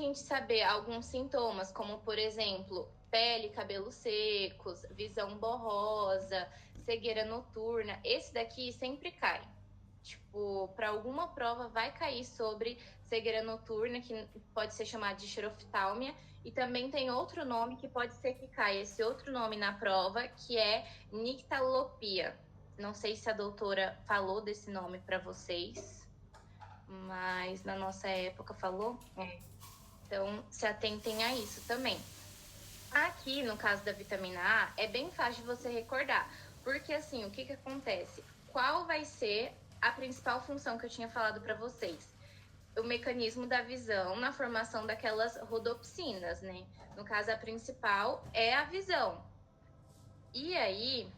gente saber alguns sintomas, como, por exemplo, pele e cabelos secos, visão borrosa, cegueira noturna, esse daqui sempre cai. Tipo, para alguma prova vai cair sobre cegueira noturna, que pode ser chamada de xeroftalmia, e também tem outro nome que pode ser que caia, esse outro nome na prova, que é nictalopia. Não sei se a doutora falou desse nome para vocês, mas na nossa época falou. Então, se atentem a isso também. Aqui, no caso da vitamina A, é bem fácil de você recordar, porque assim, o que acontece? Qual vai ser a principal função que eu tinha falado para vocês? O mecanismo da visão na formação daquelas rodopsinas, né? No caso, a principal é a visão. E aí,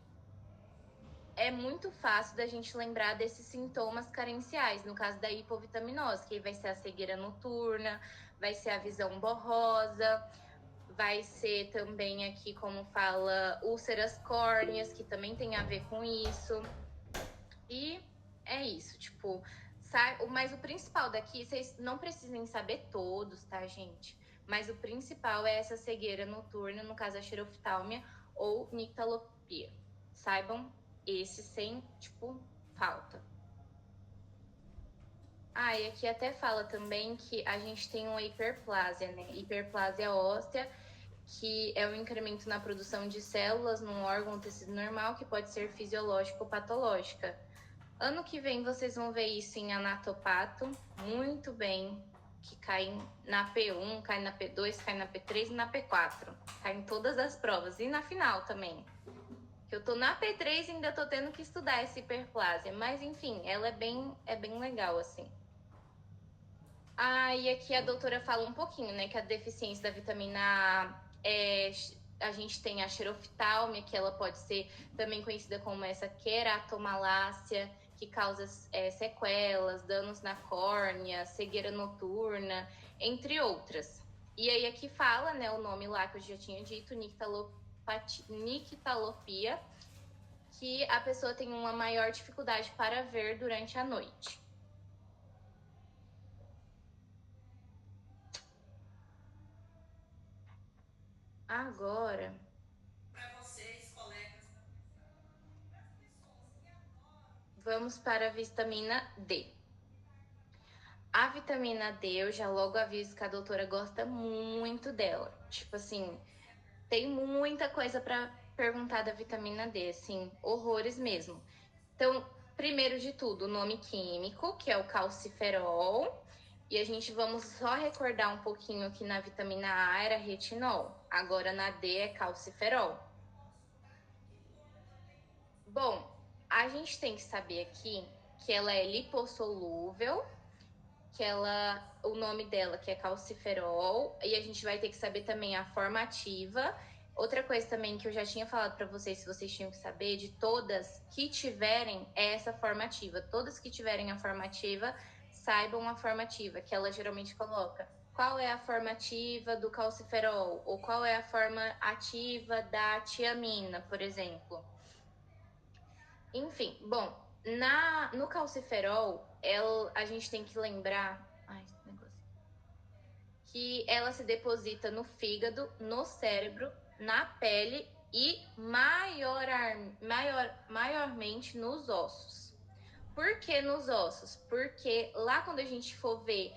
é muito fácil da gente lembrar desses sintomas carenciais, no caso da hipovitaminose, que vai ser a cegueira noturna, vai ser a visão borrosa, vai ser também aqui, como fala, úlceras córneas, que também tem a ver com isso. E é isso, tipo, mas o principal daqui, vocês não precisem saber todos, tá, gente? Mas o principal é essa cegueira noturna, no caso a xeroftalmia ou nictalopia. Saibam esse sem, tipo, falta. E aqui até fala também que a gente tem uma hiperplásia, né? Hiperplásia óssea, que é um incremento na produção de células num órgão ou tecido normal, que pode ser fisiológica ou patológica. Ano que vem vocês vão ver isso em anatopato, muito bem, que cai na P1, cai na P2, cai na P3 e na P4. Cai em todas as provas e na final também. Que eu tô na P3 e ainda tô tendo que estudar essa hiperplásia, mas enfim, ela é bem legal, assim. E aqui a doutora fala um pouquinho, né, que a deficiência da vitamina A a gente tem a xeroftalmia, que ela pode ser também conhecida como essa queratomalácia, que causa sequelas, danos na córnea, cegueira noturna, entre outras. E aí aqui fala, né, o nome lá que eu já tinha dito, nictalopia, que a pessoa tem uma maior dificuldade para ver durante a noite. Agora, para vocês, colegas, para as pessoas que adoram. Vamos para a vitamina D. A vitamina D, eu já logo aviso que a doutora gosta muito dela. Tipo assim, tem muita coisa para perguntar da vitamina D, assim, horrores mesmo. Então, primeiro de tudo, o nome químico, que é o calciferol. E a gente vamos só recordar um pouquinho que na vitamina A era retinol. Agora na D é calciferol. Bom, a gente tem que saber aqui que ela é lipossolúvel, o nome dela que é calciferol, e a gente vai ter que saber também a forma ativa. Outra coisa também que eu já tinha falado para vocês, se vocês tinham que saber, de todas que tiverem essa formativa. Todas que tiverem a formativa, saibam a formativa, que ela geralmente coloca. Qual é a formativa do calciferol? Ou qual é a forma ativa da tiamina, por exemplo? Enfim, bom, no calciferol, a gente tem que lembrar. Esse negócio. Que ela se deposita no fígado, no cérebro, na pele e maiormente nos ossos. Por que nos ossos? Porque lá quando a gente for ver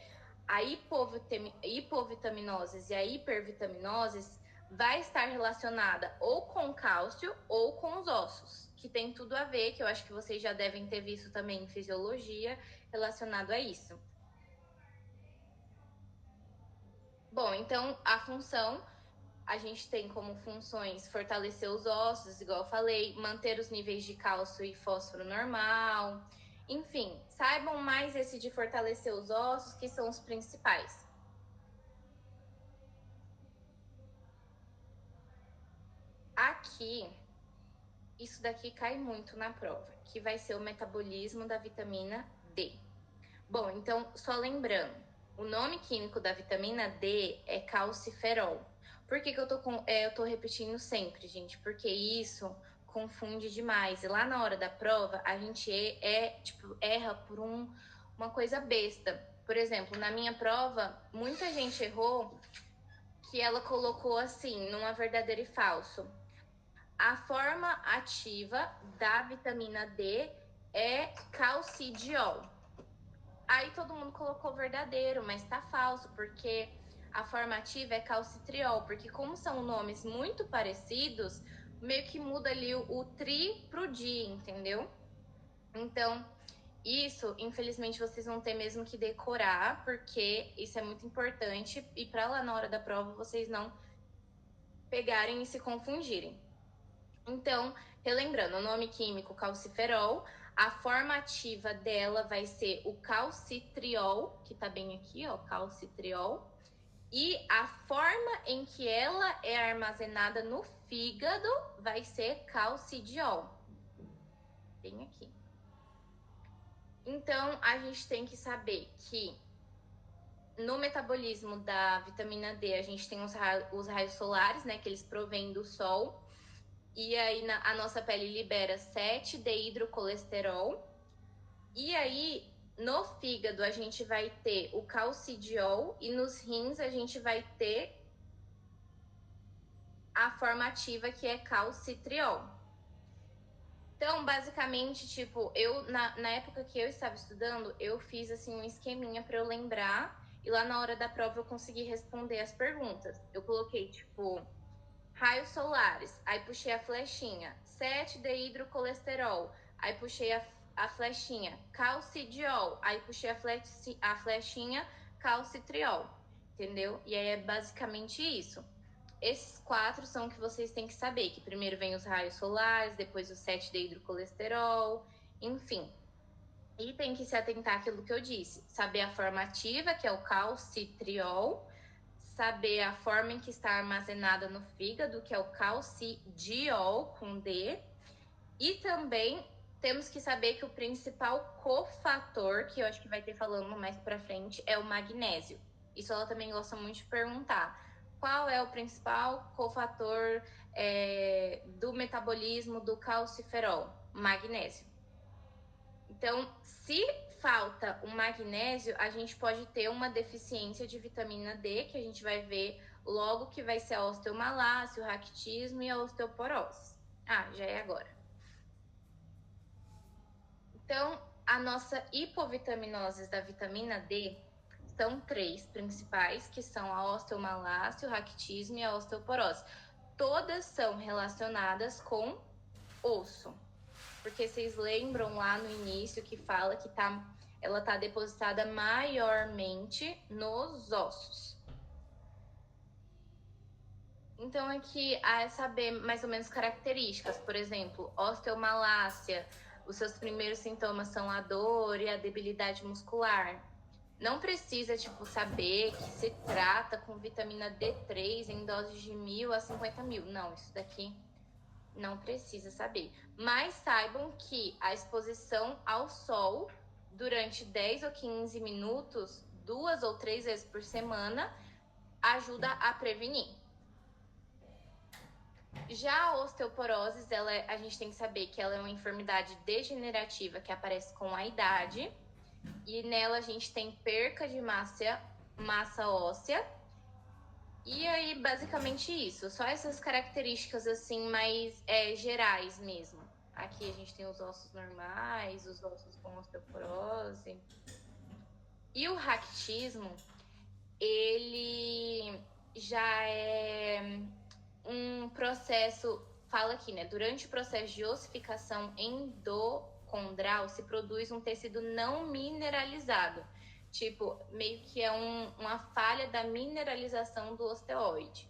a hipovitaminose e a hipervitaminose, vai estar relacionada ou com cálcio ou com os ossos, que tem tudo a ver, que eu acho que vocês já devem ter visto também em fisiologia relacionado a isso. Bom, então a função, a gente tem como funções fortalecer os ossos, igual eu falei, manter os níveis de cálcio e fósforo normal. Enfim, saibam mais esse de fortalecer os ossos, que são os principais. Aqui, isso daqui cai muito na prova, que vai ser o metabolismo da vitamina D. Bom, então, só lembrando, o nome químico da vitamina D é calciferol. Por que eu tô repetindo sempre, gente? Porque isso confunde demais. E lá na hora da prova, a gente tipo, erra por uma coisa besta. Por exemplo, na minha prova, muita gente errou que ela colocou assim, numa verdadeiro e falso. A forma ativa da vitamina D é calcidiol. Aí todo mundo colocou verdadeiro, mas tá falso, porque a forma ativa é calcitriol, porque como são nomes muito parecidos, meio que muda ali o tri pro di, entendeu? Então, isso, infelizmente, vocês vão ter mesmo que decorar, porque isso é muito importante, e para lá na hora da prova vocês não pegarem e se confundirem. Então, relembrando, o nome químico calciferol, a forma ativa dela vai ser o calcitriol, que tá bem aqui, ó, calcitriol. E a forma em que ela é armazenada no fígado vai ser calcidiol. Bem aqui. Então, a gente tem que saber que no metabolismo da vitamina D, a gente tem os raios solares, né, que eles provêm do sol. E aí a nossa pele libera 7-deidrocolesterol. E aí no fígado a gente vai ter o calcidiol e nos rins a gente vai ter a forma ativa que é calcitriol. Então, basicamente, tipo, na época que eu estava estudando, eu fiz assim um esqueminha para eu lembrar e lá na hora da prova eu consegui responder as perguntas. Eu coloquei tipo raios solares, aí puxei a flechinha, 7-deidrocolesterol, aí puxei a flechinha, calcidiol, aí puxei a flechinha, calcitriol, entendeu? E aí é basicamente isso. Esses 4 são que vocês têm que saber, que primeiro vem os raios solares, depois o 7-deidrocolesterol, enfim. E tem que se atentar àquilo que eu disse, saber a forma ativa, que é o calcitriol, saber a forma em que está armazenada no fígado, que é o calcidiol com D. E também temos que saber que o principal cofator, que eu acho que vai ter falando mais pra frente, é o magnésio. Isso ela também gosta muito de perguntar. Qual é o principal cofator do metabolismo do calciferol? Magnésio. Então, se falta o magnésio, a gente pode ter uma deficiência de vitamina D, que a gente vai ver logo que vai ser a osteomalácia, o raquitismo e a osteoporose. Ah, já é agora. Então, a nossa hipovitaminose da vitamina D são 3 principais, que são a osteomalácia, o raquitismo e a osteoporose. Todas são relacionadas com osso. Porque vocês lembram lá no início que fala que ela tá depositada maiormente nos ossos. Então aqui é saber mais ou menos características. Por exemplo, osteomalácia, os seus primeiros sintomas são a dor e a debilidade muscular. Não precisa, saber que se trata com vitamina D3 em doses de 1.000 a 50.000. Não, isso daqui não precisa saber. Mas saibam que a exposição ao sol durante 10 ou 15 minutos, 2 ou 3 vezes por semana, ajuda a prevenir. Já a osteoporose, a gente tem que saber que ela é uma enfermidade degenerativa que aparece com a idade. E nela a gente tem perca de massa óssea. E aí, basicamente isso. Só essas características, assim, mais gerais mesmo. Aqui a gente tem os ossos normais, os ossos com osteoporose. E o raquitismo, ele já é um processo... Fala aqui, né? Durante o processo de ossificação endocondral, se produz um tecido não mineralizado. Meio que é uma falha da mineralização do osteoide.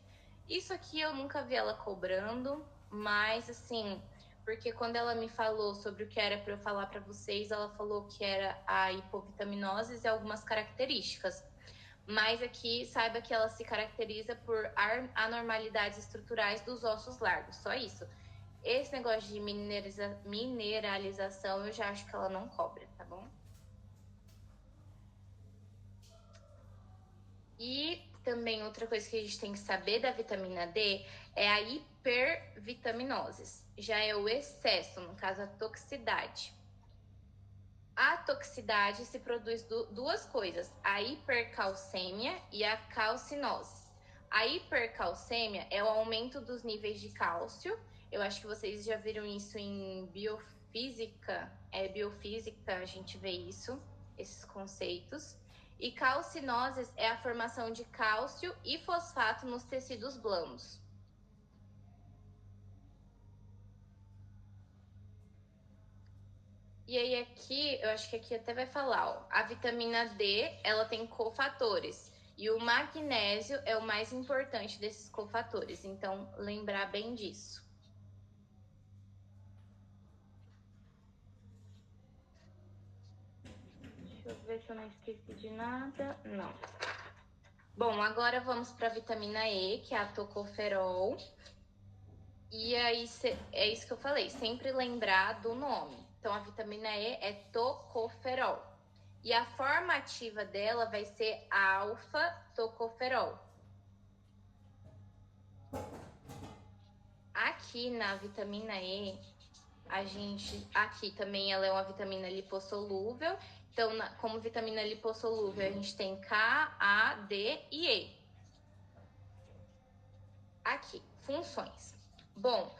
Isso aqui eu nunca vi ela cobrando, mas assim, porque quando ela me falou sobre o que era para eu falar para vocês, ela falou que era a hipovitaminose e algumas características. Mas aqui, saiba que ela se caracteriza por anormalidades estruturais dos ossos largos, só isso. Esse negócio de mineralização, eu já acho que ela não cobra, tá bom? E também outra coisa que a gente tem que saber da vitamina D é a hipervitaminose. Já é o excesso, no caso a toxicidade. A toxicidade se produz duas coisas, a hipercalcêmia e a calcinose. A hipercalcêmia é o aumento dos níveis de cálcio. Eu acho que vocês já viram isso em biofísica. Biofísica, a gente vê isso, esses conceitos. E calcinose é a formação de cálcio e fosfato nos tecidos blandos. E aí aqui, eu acho que aqui até vai falar, ó, a vitamina D, ela tem cofatores. E o magnésio é o mais importante desses cofatores. Então, lembrar bem disso. Deixa eu ver se eu não esqueci de nada. Não. Bom, agora vamos para a vitamina E, que é a tocoferol. E aí, é isso que eu falei, sempre lembrar do nome. Então, a vitamina E é tocoferol. E a forma ativa dela vai ser alfa-tocoferol. Aqui na vitamina E, aqui também ela é uma vitamina lipossolúvel. Então, como vitamina lipossolúvel, a gente tem K, A, D e E. Aqui, funções. Bom,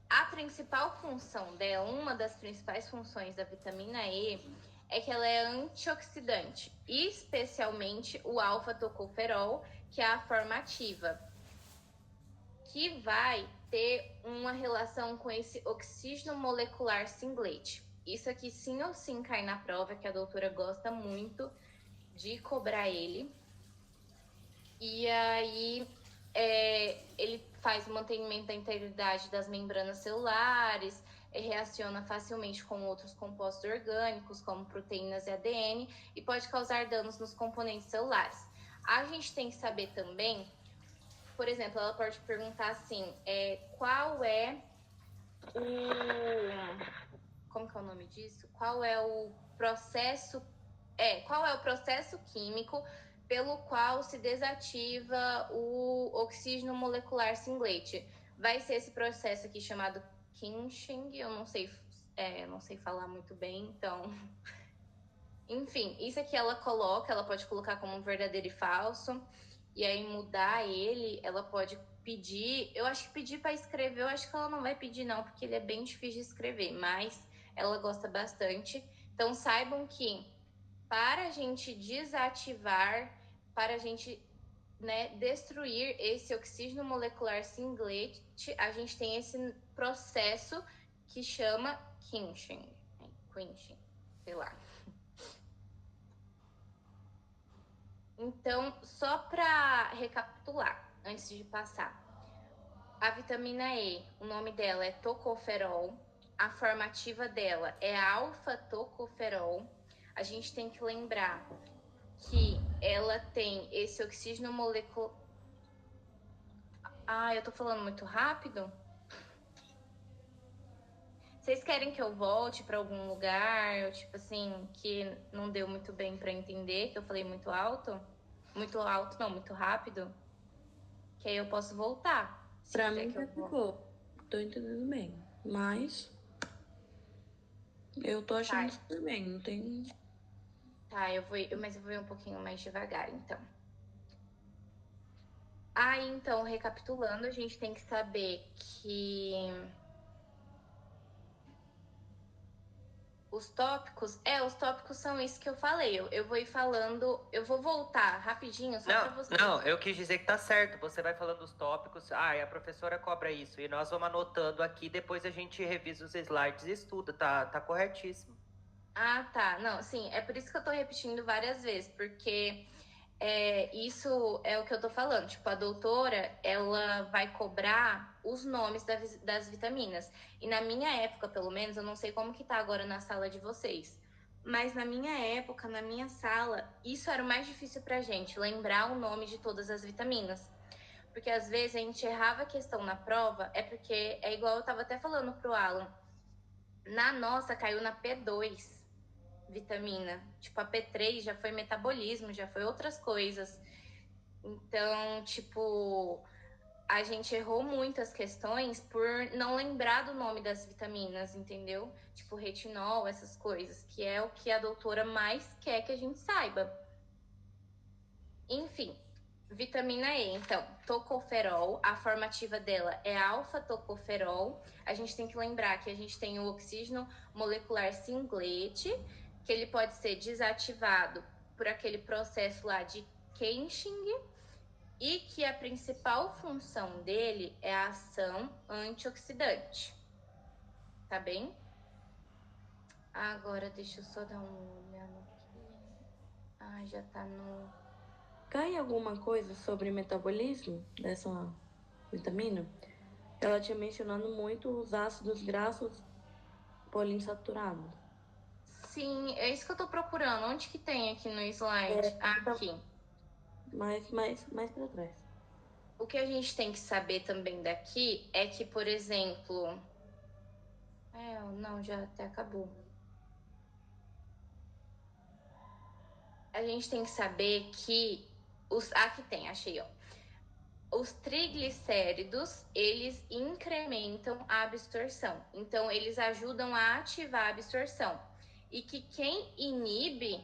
a principal função dela, uma das principais funções da vitamina E, é que ela é antioxidante, especialmente o alfa-tocoferol, que é a forma ativa, que vai ter uma relação com esse oxígeno molecular singlete. Isso aqui sim ou sim cai na prova, que a doutora gosta muito de cobrar ele. E aí ele faz o mantenimento da integridade das membranas celulares, reaciona facilmente com outros compostos orgânicos, como proteínas e ADN, e pode causar danos nos componentes celulares. A gente tem que saber também, por exemplo, ela pode perguntar assim, qual é o... Como que é o nome disso? Qual é o processo químico pelo qual se desativa o oxígeno molecular singlete? Vai ser esse processo aqui chamado Kinching, eu não sei falar muito bem, então... Enfim, isso aqui ela pode colocar como verdadeiro e falso, e aí mudar ele, ela pode pedir, eu acho que pedir para escrever, eu acho que ela não vai pedir não, porque ele é bem difícil de escrever, mas ela gosta bastante. Então saibam que para a gente desativar, para a gente destruir esse oxígeno molecular singlete, a gente tem esse processo que chama quenching, sei lá. Então, só para recapitular, antes de passar, a vitamina E, o nome dela é tocoferol, a forma ativa dela é alfa-tocoferol. A gente tem que lembrar que ela tem esse oxígeno molecular... eu tô falando muito rápido? Vocês querem que eu volte para algum lugar, tipo assim, que não deu muito bem para entender, que eu falei muito alto? Muito alto, não, muito rápido? Que aí eu posso voltar. Pra mim já ficou. Tô entendendo bem. Mas eu tô achando super bem, não tem... Tá, mas eu vou ir um pouquinho mais devagar, então. Então, recapitulando, a gente tem que saber que os tópicos são isso que eu falei. Eu vou ir falando, eu vou voltar rapidinho só pra você. Não, eu quis dizer que tá certo. Você vai falando os tópicos. E a professora cobra isso. E nós vamos anotando aqui, depois a gente revisa os slides e estuda. Tá corretíssimo. Tá. Não, sim, é por isso que eu tô repetindo várias vezes, porque isso é o que eu tô falando. Tipo, a doutora, ela vai cobrar os nomes das vitaminas. E na minha época, pelo menos, eu não sei como que tá agora na sala de vocês, mas na minha época, na minha sala, isso era o mais difícil pra gente, lembrar o nome de todas as vitaminas. Porque às vezes a gente errava a questão na prova, porque é igual eu tava até falando pro Alan, na nossa caiu na P2 vitamina. Tipo, a P3 já foi metabolismo, já foi outras coisas. Então, tipo, a gente errou muitas questões por não lembrar do nome das vitaminas, entendeu? Tipo retinol, essas coisas, que é o que a doutora mais quer que a gente saiba. Enfim, vitamina E, então, tocoferol, a formativa dela é alfa-tocoferol. A gente tem que lembrar que a gente tem o oxígeno molecular singlete, que ele pode ser desativado por aquele processo lá de Kensing, e que a principal função dele é a ação antioxidante. Tá bem? Agora, deixa eu só dar uma olhada aqui. Ah, já tá no... Cai alguma coisa sobre metabolismo dessa vitamina? Ela tinha mencionado muito os ácidos graxos poliinsaturados. Sim, é isso que eu tô procurando. Onde que tem aqui no slide? Aqui. Mais pra trás. O que a gente tem que saber também daqui é que, por exemplo... não, já até acabou. A gente tem que saber que... Aqui tem, achei, ó. Os triglicéridos, eles incrementam a absorção. Então, eles ajudam a ativar a absorção. E que quem inibe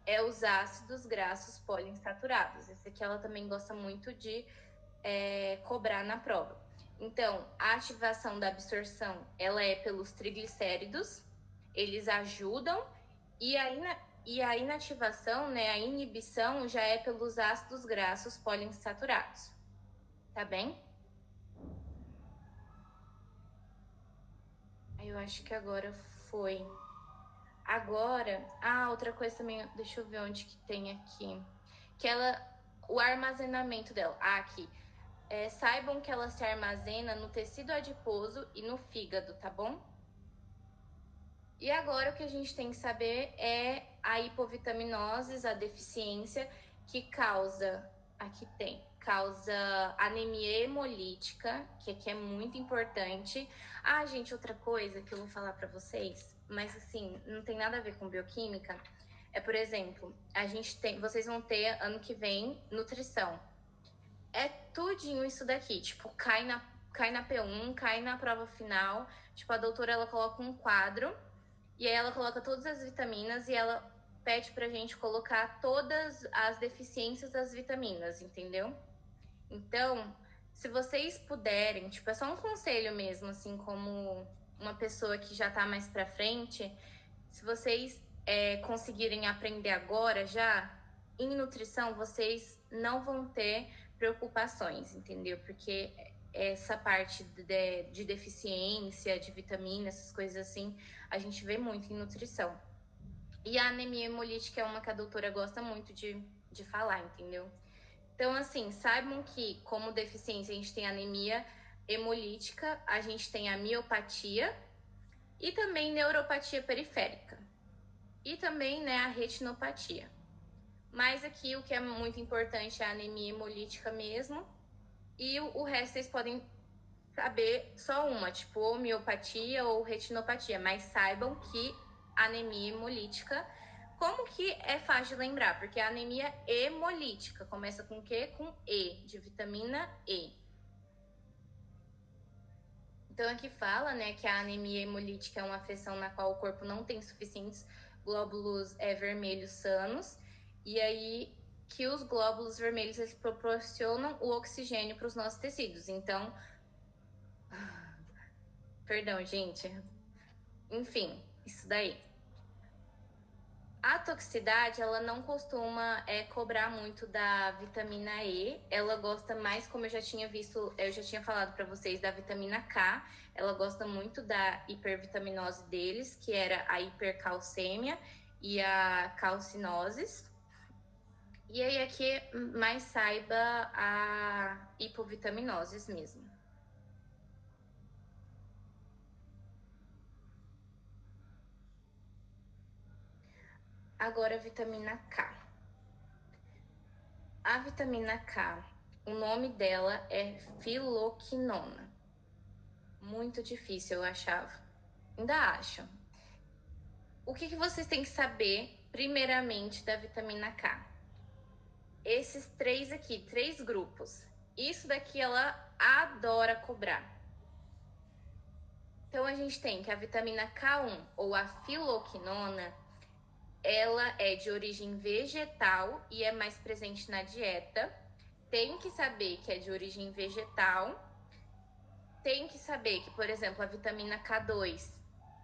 é os ácidos graxos poliinsaturados. Esse aqui ela também gosta muito de cobrar na prova. Então, a ativação da absorção, ela é pelos triglicéridos, eles ajudam, e a inativação, né, a inibição já é pelos ácidos graxos poliinsaturados. Tá bem? Eu acho que agora foi. Agora, outra coisa também, deixa eu ver onde que tem aqui. O armazenamento dela. Aqui. Saibam que ela se armazena no tecido adiposo e no fígado, tá bom? E agora o que a gente tem que saber é a hipovitaminose, a deficiência que causa, causa anemia hemolítica, que aqui é muito importante. Gente, outra coisa que eu vou falar pra vocês, mas assim, não tem nada a ver com bioquímica, por exemplo, vocês vão ter ano que vem nutrição. É tudinho isso daqui, tipo, cai na P1, cai na prova final, tipo, a doutora, ela coloca um quadro, e aí ela coloca todas as vitaminas, e ela pede pra gente colocar todas as deficiências das vitaminas, entendeu? Então, se vocês puderem, tipo, é só um conselho mesmo, assim, como uma pessoa que já tá mais pra frente, se vocês conseguirem aprender agora já, em nutrição, vocês não vão ter preocupações, entendeu? Porque essa parte de deficiência, de vitamina, essas coisas assim, a gente vê muito em nutrição. E a anemia hemolítica é uma que a doutora gosta muito de falar, entendeu? Então, assim, saibam que como deficiência a gente tem anemia hemolítica, a gente tem a miopatia e também neuropatia periférica. E também, né, a retinopatia. Mas aqui o que é muito importante é a anemia hemolítica mesmo. E o resto vocês podem saber só uma, tipo, ou miopatia ou retinopatia. Mas saibam que anemia hemolítica, como que é fácil de lembrar? Porque a anemia hemolítica começa com o quê? Com E, de vitamina E. Então aqui fala, né, que a anemia hemolítica é uma afecção na qual o corpo não tem suficientes glóbulos vermelhos sanos. E aí que os glóbulos vermelhos eles proporcionam o oxigênio para os nossos tecidos. Então, perdão, gente. Enfim, isso daí. A toxicidade, ela não costuma cobrar muito da vitamina E. Ela gosta mais, como eu já tinha falado para vocês, da vitamina K. Ela gosta muito da hipervitaminose deles, que era a hipercalcemia e a calcinoses. E aí aqui mais saiba a hipovitaminoses mesmo. Agora a vitamina K. A vitamina K, o nome dela é filoquinona. Muito difícil, eu achava. Ainda acho. O que vocês têm que saber, primeiramente, da vitamina K? Esses três grupos. Isso daqui ela adora cobrar. Então, a gente tem que a vitamina K1, ou a filoquinona, ela é de origem vegetal e é mais presente na dieta. Tem que saber que é de origem vegetal. Tem que saber que, por exemplo, a vitamina K2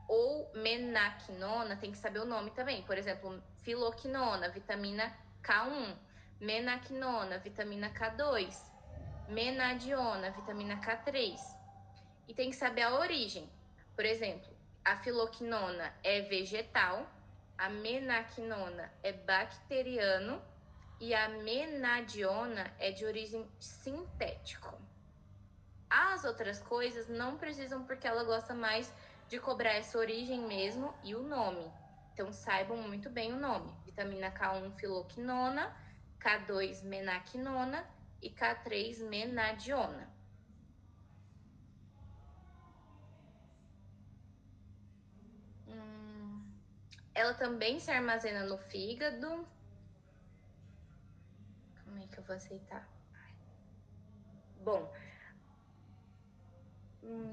ou menaquinona, tem que saber o nome também. Por exemplo, filoquinona, vitamina K1. Menaquinona, vitamina K2. Menadiona, vitamina K3. E tem que saber a origem. Por exemplo, a filoquinona é vegetal, a menaquinona é bacteriano e a menadiona é de origem sintético. As outras coisas não precisam porque ela gosta mais de cobrar essa origem mesmo e o nome. Então saibam muito bem o nome. Vitamina K1 filoquinona, K2 menaquinona e K3 menadiona. Ela também se armazena no fígado. Como é que eu vou aceitar? Bom,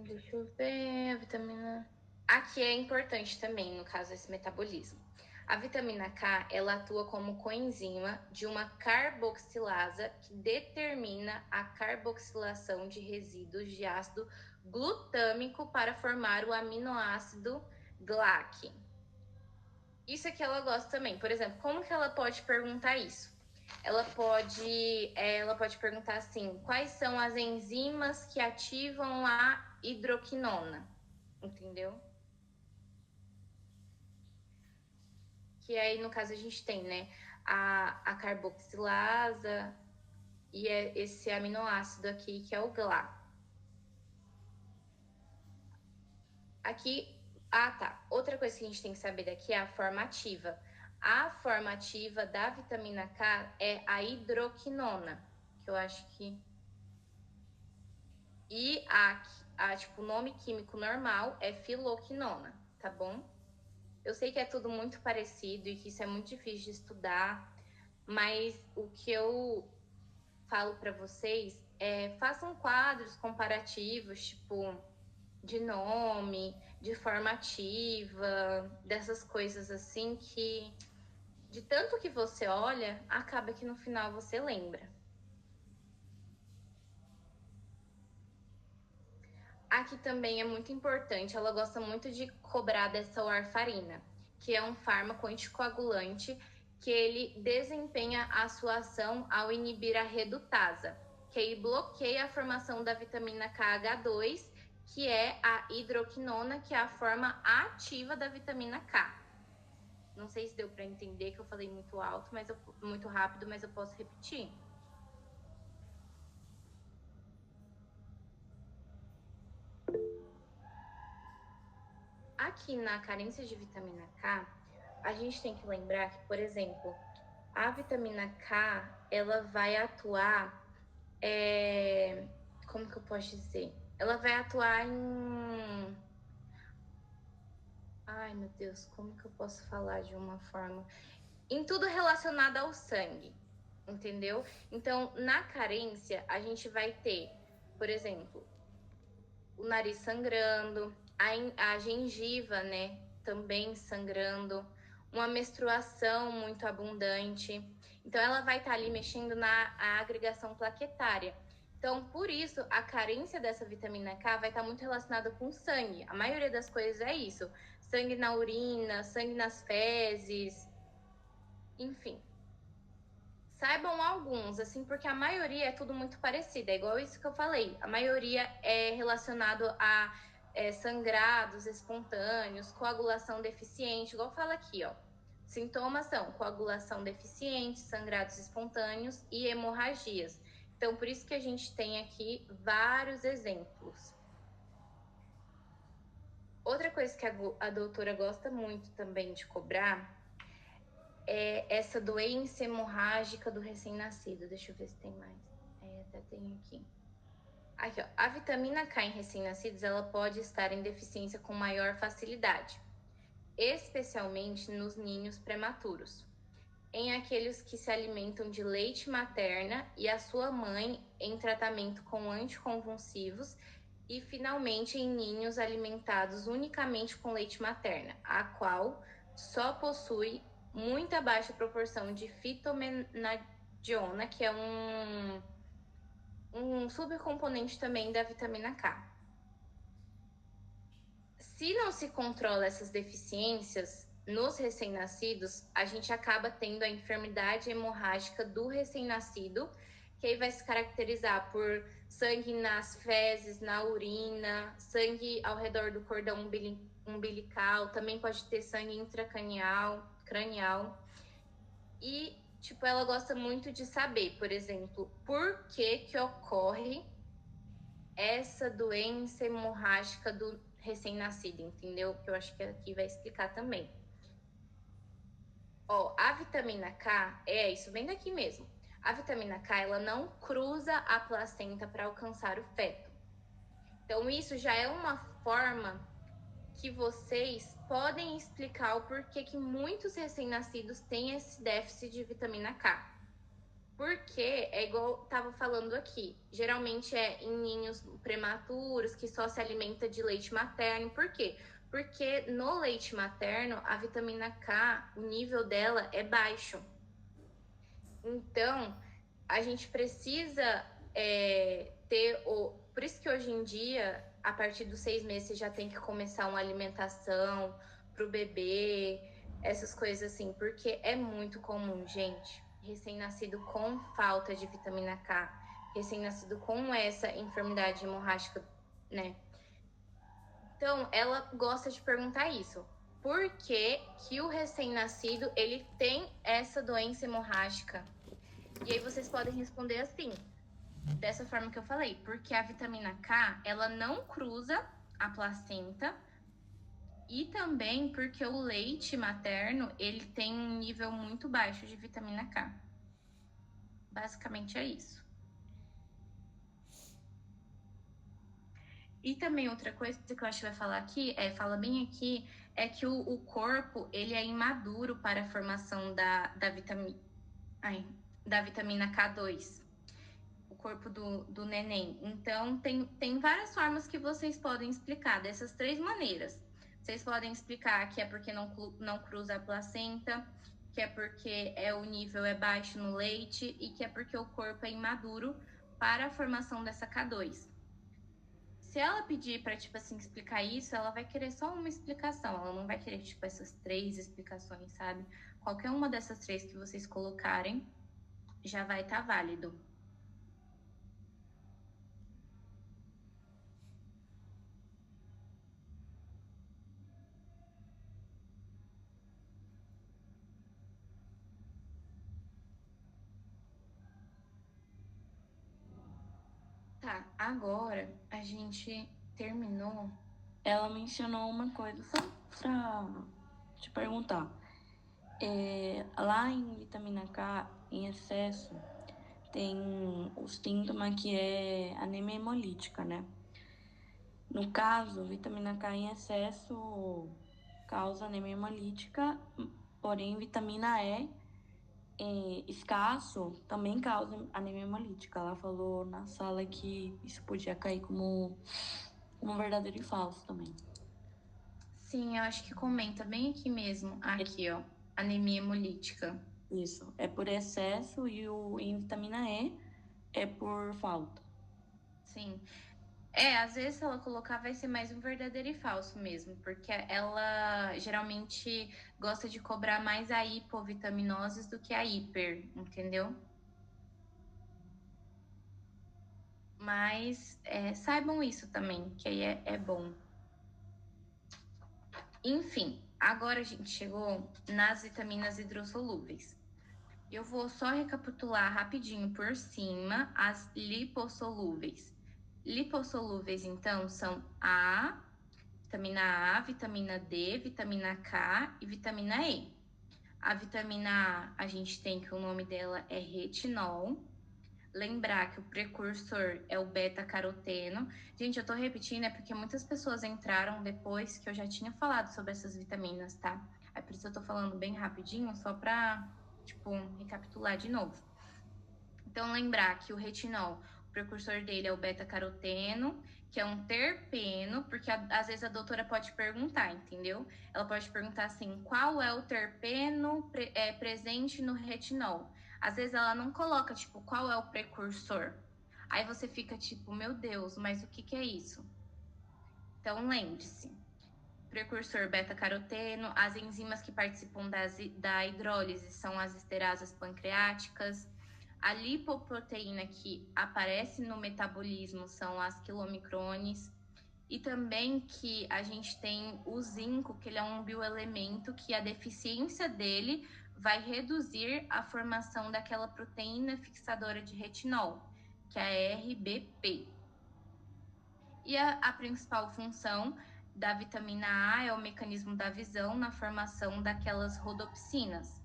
deixa eu ver. A vitamina... Aqui é importante também, no caso, esse metabolismo. A vitamina K, ela atua como coenzima de uma carboxilasa que determina a carboxilação de resíduos de ácido glutâmico para formar o aminoácido GLAC. Isso aqui ela gosta também. Por exemplo, como que ela pode perguntar isso? Ela pode perguntar assim, quais são as enzimas que ativam a hidroquinona? Entendeu? Que aí, no caso, a gente tem, né, a carboxilasa e esse aminoácido aqui, que é o GLA. Aqui, tá. Outra coisa que a gente tem que saber daqui é a forma ativa. A forma ativa da vitamina K é a hidroquinona, que eu acho que... E tipo, o nome químico normal é filoquinona, tá bom? Eu sei que é tudo muito parecido e que isso é muito difícil de estudar, mas o que eu falo para vocês é façam quadros comparativos, tipo, de nome, de forma ativa, dessas coisas assim que, de tanto que você olha, acaba que no final você lembra. Aqui também é muito importante, ela gosta muito de cobrar dessa warfarina, que é um fármaco anticoagulante que ele desempenha a sua ação ao inibir a redutasa, que aí bloqueia a formação da vitamina KH2, que é a hidroquinona, que é a forma ativa da vitamina K. Não sei se deu para entender que eu falei muito alto, muito rápido, mas eu posso repetir. Aqui na carência de vitamina K, a gente tem que lembrar que, por exemplo, a vitamina K, ela vai atuar, como que eu posso dizer? Ela vai atuar em... Ai, meu Deus, como que eu posso falar de uma forma? Em tudo relacionado ao sangue, entendeu? Então, na carência, a gente vai ter, por exemplo, o nariz sangrando, a gengiva, né, também sangrando, uma menstruação muito abundante. Então, ela vai estar ali mexendo na agregação plaquetária. Então, por isso, a carência dessa vitamina K vai estar muito relacionada com sangue. A maioria das coisas é isso. Sangue na urina, sangue nas fezes, enfim. Saibam alguns, assim, porque a maioria é tudo muito parecido. É igual isso que eu falei. A maioria é relacionado a sangrados espontâneos, coagulação deficiente, igual fala aqui, ó. Sintomas são coagulação deficiente, sangrados espontâneos e hemorragias. Então, por isso que a gente tem aqui vários exemplos. Outra coisa que a doutora gosta muito também de cobrar é essa doença hemorrágica do recém-nascido. Deixa eu ver se tem mais. Até tem aqui. Aqui, ó. A vitamina K em recém-nascidos, ela pode estar em deficiência com maior facilidade, especialmente nos ninhos prematuros. em aqueles que se alimentam de leite materna e a sua mãe em tratamento com anticonvulsivos e, finalmente, em ninhos alimentados unicamente com leite materna, a qual só possui muita baixa proporção de fitomenadiona, que é um subcomponente também da vitamina K. Se não se controla essas deficiências nos recém-nascidos, a gente acaba tendo a enfermidade hemorrágica do recém-nascido, que aí vai se caracterizar por sangue nas fezes, na urina, sangue ao redor do cordão umbilical, também pode ter sangue cranial. E, tipo, ela gosta muito de saber, por exemplo, por que ocorre essa doença hemorrágica do recém-nascido, entendeu? Que eu acho que aqui vai explicar também. Ó, a vitamina K, isso vem daqui mesmo. A vitamina K, ela não cruza a placenta para alcançar o feto. Então, isso já é uma forma que vocês podem explicar o porquê que muitos recém-nascidos têm esse déficit de vitamina K. Porque é igual eu tava falando aqui, geralmente é em ninhos prematuros que só se alimenta de leite materno. Por quê? Porque no leite materno a vitamina K, o nível dela é baixo. Então, a gente precisa ter por isso que hoje em dia, a partir dos 6 meses, você já tem que começar uma alimentação pro bebê, essas coisas assim, porque é muito comum, gente. Recém-nascido com falta de vitamina K, recém-nascido com essa enfermidade hemorrágica, né? Então, ela gosta de perguntar isso. Por que que o recém-nascido, ele tem essa doença hemorrágica? E aí vocês podem responder assim, dessa forma que eu falei. Porque a vitamina K, ela não cruza a placenta. E também porque o leite materno, ele tem um nível muito baixo de vitamina K. Basicamente é isso. E também outra coisa que eu acho que vai falar aqui, fala bem aqui, é que o corpo, ele é imaduro para a formação da vitamina K2. O corpo do neném. Então, tem várias formas que vocês podem explicar, dessas 3 maneiras. Vocês podem explicar que é porque não cruza a placenta, que é porque o nível é baixo no leite e que é porque o corpo é imaduro para a formação dessa K2. Se ela pedir para, tipo assim, explicar isso, ela vai querer só uma explicação. Ela não vai querer, tipo, essas 3 explicações, sabe? Qualquer uma dessas 3 que vocês colocarem já vai estar válido. Tá, agora a gente terminou. Ela mencionou uma coisa só pra te perguntar. Lá em vitamina K, em excesso, tem o síntoma que é anemia hemolítica, né? No caso, vitamina K em excesso causa anemia hemolítica, porém vitamina E escasso também causa anemia hemolítica. Ela falou na sala que isso podia cair como verdadeiro e falso também. Sim, eu acho que comenta bem aqui mesmo. Aqui, ó. Anemia hemolítica. Isso. É por excesso e em vitamina E é por falta. Sim. Às vezes se ela colocar vai ser mais um verdadeiro e falso mesmo, porque ela geralmente gosta de cobrar mais a hipovitaminoses do que a hiper, entendeu? Mas saibam isso também, que aí é bom. Enfim, agora a gente chegou nas vitaminas hidrossolúveis. Eu vou só recapitular rapidinho por cima as lipossolúveis. Lipossolúveis, então, são vitamina A, vitamina D, vitamina K e vitamina E. A vitamina A gente tem que o nome dela é retinol. Lembrar que o precursor é o beta-caroteno. Gente, eu tô repetindo, porque muitas pessoas entraram depois que eu já tinha falado sobre essas vitaminas, tá? É por isso que eu tô falando bem rapidinho, só pra tipo, recapitular de novo. Então, lembrar que o retinol, o precursor dele é o beta-caroteno, que é um terpeno, porque às vezes a doutora pode perguntar, entendeu? Ela pode perguntar assim, qual é o terpeno presente no retinol? Às vezes ela não coloca, tipo, qual é o precursor? Aí você fica tipo, meu Deus, mas o que é isso? Então, lembre-se, precursor beta-caroteno, as enzimas que participam da hidrólise são as esterasas pancreáticas, a lipoproteína que aparece no metabolismo são as quilomicrones, e também que a gente tem o zinco, que ele é um bioelemento que a deficiência dele vai reduzir a formação daquela proteína fixadora de retinol, que é a RBP. E a principal função da vitamina A é o mecanismo da visão na formação daquelas rodopsinas.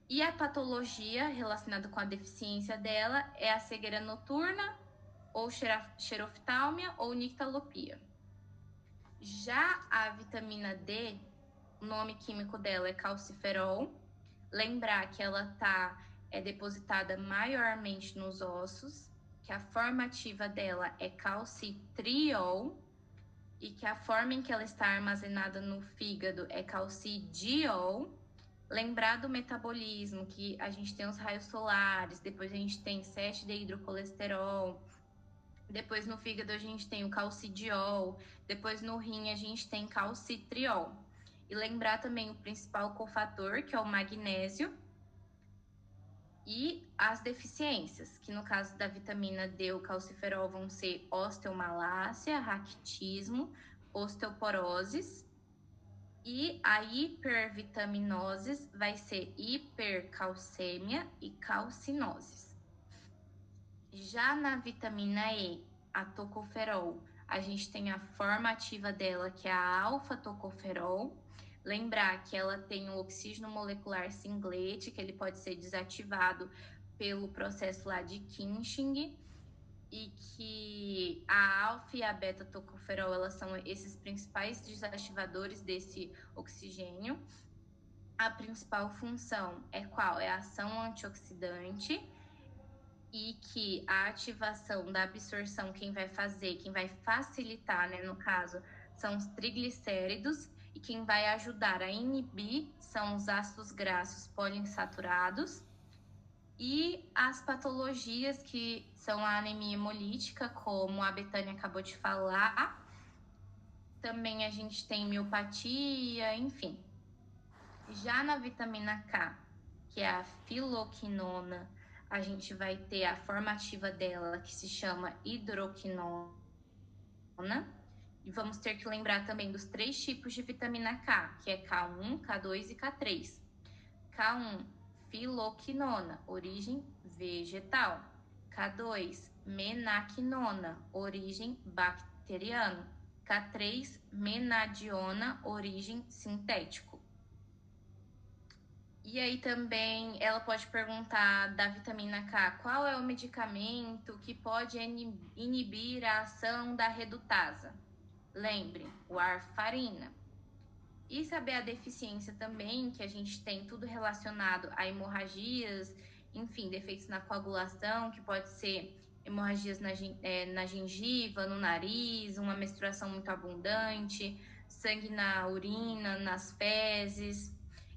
E a patologia relacionada com a deficiência dela é a cegueira noturna, ou xeroftalmia, ou nictalopia. Já a vitamina D, o nome químico dela é calciferol. Lembrar que ela está depositada maiormente nos ossos, que a forma ativa dela é calcitriol e que a forma em que ela está armazenada no fígado é calcidiol. Lembrar do metabolismo, que a gente tem os raios solares, depois a gente tem 7-deidrocolesterol, depois no fígado a gente tem o calcidiol, depois no rim a gente tem calcitriol. E lembrar também o principal cofator, que é o magnésio, e as deficiências, que no caso da vitamina D, o calciferol, vão ser osteomalácia, raquitismo, osteoporoses, e a hipervitaminoses vai ser hipercalcemia e calcinoses. Já na vitamina E, a tocoferol, a gente tem a forma ativa dela, que é a alfa-tocoferol. Lembrar que ela tem o oxígeno molecular singlete, que ele pode ser desativado pelo processo lá de Cushing, e que a alfa e a beta-tocoferol, elas são esses principais desativadores desse oxigênio. A principal função é qual? É a ação antioxidante, e que a ativação da absorção, quem vai facilitar, né, no caso, são os triglicéridos, e quem vai ajudar a inibir são os ácidos graxos poliinsaturados. E as patologias que são a anemia hemolítica, como a Betânia acabou de falar. Também a gente tem miopatia, enfim. Já na vitamina K, que é a filoquinona, a gente vai ter a forma ativa dela, que se chama hidroquinona. E vamos ter que lembrar também dos 3 tipos de vitamina K, que é K1, K2 e K3. K1, filoquinona, origem vegetal. K2, menaquinona, origem bacteriana. K3, menadiona, origem sintético. E aí também ela pode perguntar da vitamina K, qual é o medicamento que pode inibir a ação da redutasa? Lembre, o warfarina. E saber a deficiência também, que a gente tem tudo relacionado a hemorragias, enfim, defeitos na coagulação, que pode ser hemorragias na gengiva, no nariz, uma menstruação muito abundante, sangue na urina, nas fezes.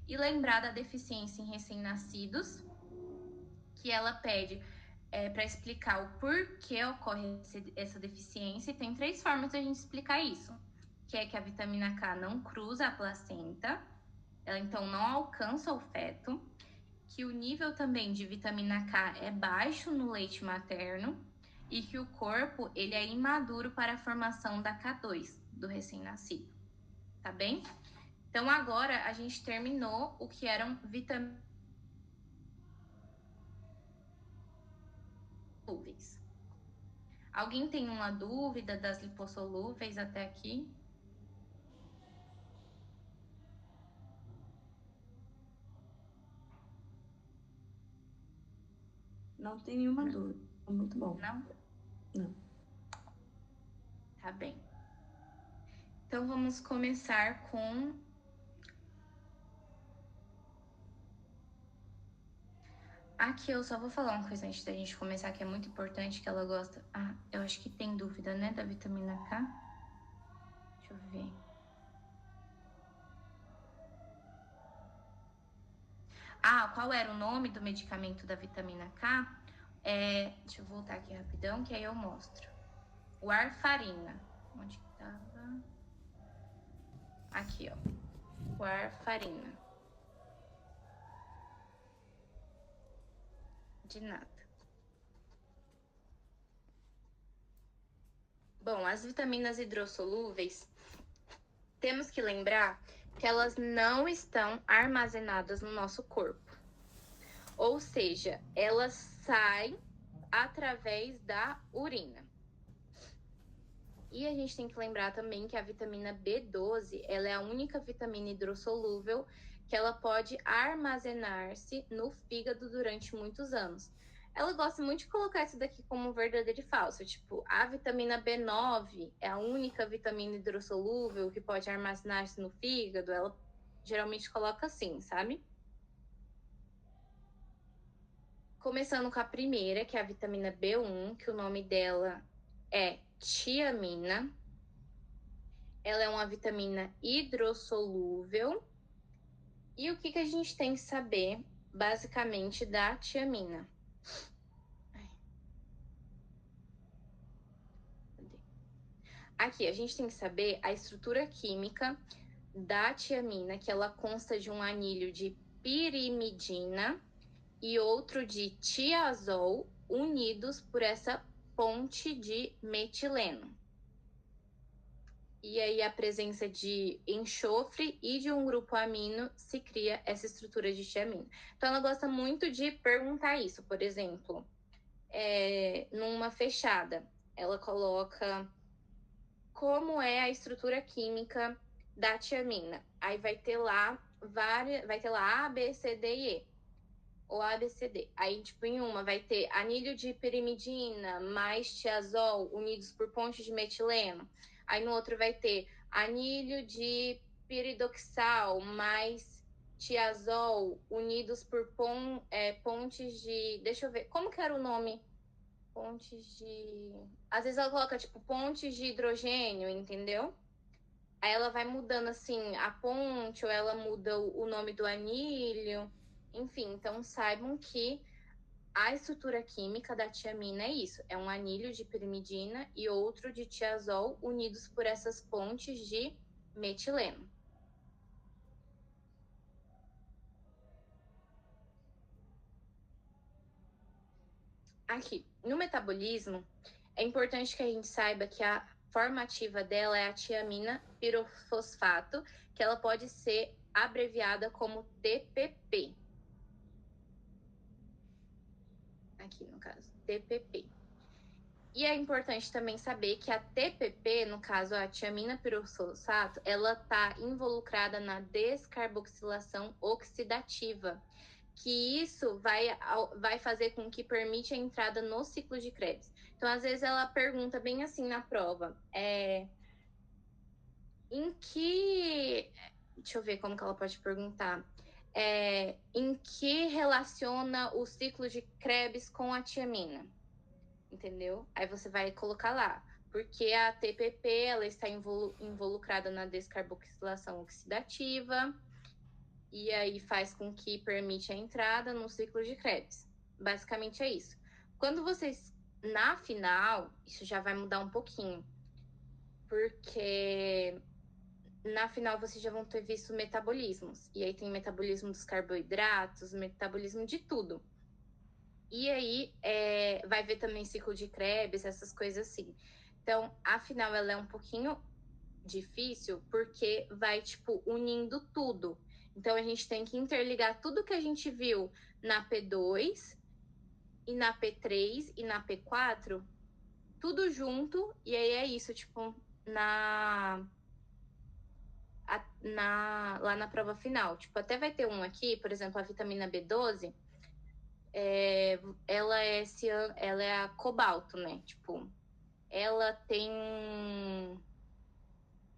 E lembrar da deficiência em recém-nascidos, que ela pede para explicar o porquê ocorre essa deficiência. E tem 3 formas de a gente explicar isso, que é que a vitamina K não cruza a placenta, ela então não alcança o feto, que o nível também de vitamina K é baixo no leite materno e que o corpo ele é imaduro para a formação da K2 do recém-nascido, tá bem? Então agora a gente terminou o que eram vitaminas solúveis. Alguém tem uma dúvida das lipossolúveis até aqui? Não tem nenhuma dúvida. Muito bom. Não? Não. Tá bem. Então vamos começar com Aqui eu só vou falar uma coisa antes da gente começar, que é muito importante, que ela gosta. Ah, eu acho que tem dúvida, né, da vitamina K? Deixa eu ver. Ah, qual era o nome do medicamento da vitamina K? Deixa eu voltar aqui rapidão, que aí eu mostro. Warfarina. Onde que tava? Aqui, ó. Warfarina. De nada. Bom, as vitaminas hidrossolúveis, temos que lembrar que elas não estão armazenadas no nosso corpo. Ou seja, elas saem através da urina. E a gente tem que lembrar também que a vitamina B12, ela é a única vitamina hidrossolúvel que ela pode armazenar-se no fígado durante muitos anos. Ela gosta muito de colocar isso daqui como verdadeiro e falso. Tipo, a vitamina B9 é a única vitamina hidrossolúvel que pode armazenar-se no fígado. Ela geralmente coloca assim, sabe? Começando com a primeira, que é a vitamina B1, que o nome dela é tiamina. Ela é uma vitamina hidrossolúvel. E o que a gente tem que saber, basicamente, da tiamina? Aqui, a gente tem que saber a estrutura química da tiamina, que ela consta de um anilho de pirimidina e outro de tiazol, unidos por essa ponte de metileno. E aí, a presença de enxofre e de um grupo amino se cria essa estrutura de tiamina. Então, ela gosta muito de perguntar isso. Por exemplo, numa fechada, ela coloca como é a estrutura química da tiamina. Aí vai ter lá A, B, C, D e E. Ou A, B, C, D. Aí, tipo, em uma vai ter anilho de pirimidina mais tiazol unidos por ponte de metileno. Aí no outro vai ter anilho de piridoxal mais tiazol unidos por pontes de... Deixa eu ver, como que era o nome? Pontes de... Às vezes ela coloca, tipo, pontes de hidrogênio, entendeu? Aí ela vai mudando, assim, a ponte, ou ela muda o nome do anilho. Enfim, então saibam que a estrutura química da tiamina é isso. É um anilho de pirimidina e outro de tiazol unidos por essas pontes de metileno. Aqui, no metabolismo, é importante que a gente saiba que a forma ativa dela é a tiamina pirofosfato, que ela pode ser abreviada como TPP. Aqui, no caso, TPP. E é importante também saber que a TPP, no caso a tiamina pirofosfato, ela está involucrada na descarboxilação oxidativa, que isso vai fazer com que permita a entrada no ciclo de Krebs. Então, às vezes ela pergunta bem assim na prova, em que... Deixa eu ver como que ela pode perguntar. Em que relaciona o ciclo de Krebs com a tiamina? Entendeu? Aí você vai colocar lá, porque a TPP ela está involucrada na descarboxilação oxidativa e aí faz com que permite a entrada no ciclo de Krebs. Basicamente é isso. Quando vocês, na final, isso já vai mudar um pouquinho, porque na final vocês já vão ter visto metabolismos, e aí tem metabolismo dos carboidratos, metabolismo de tudo. E aí, vai ver também ciclo de Krebs, essas coisas assim. Então, afinal, ela é um pouquinho difícil, porque vai, tipo, unindo tudo. Então, a gente tem que interligar tudo que a gente viu na P2, e na P3, e na P4, tudo junto, e aí é isso, tipo, lá na prova final. Tipo, até vai ter um aqui, por exemplo, a vitamina B12, ela é a cobalto, né? Tipo, ela tem...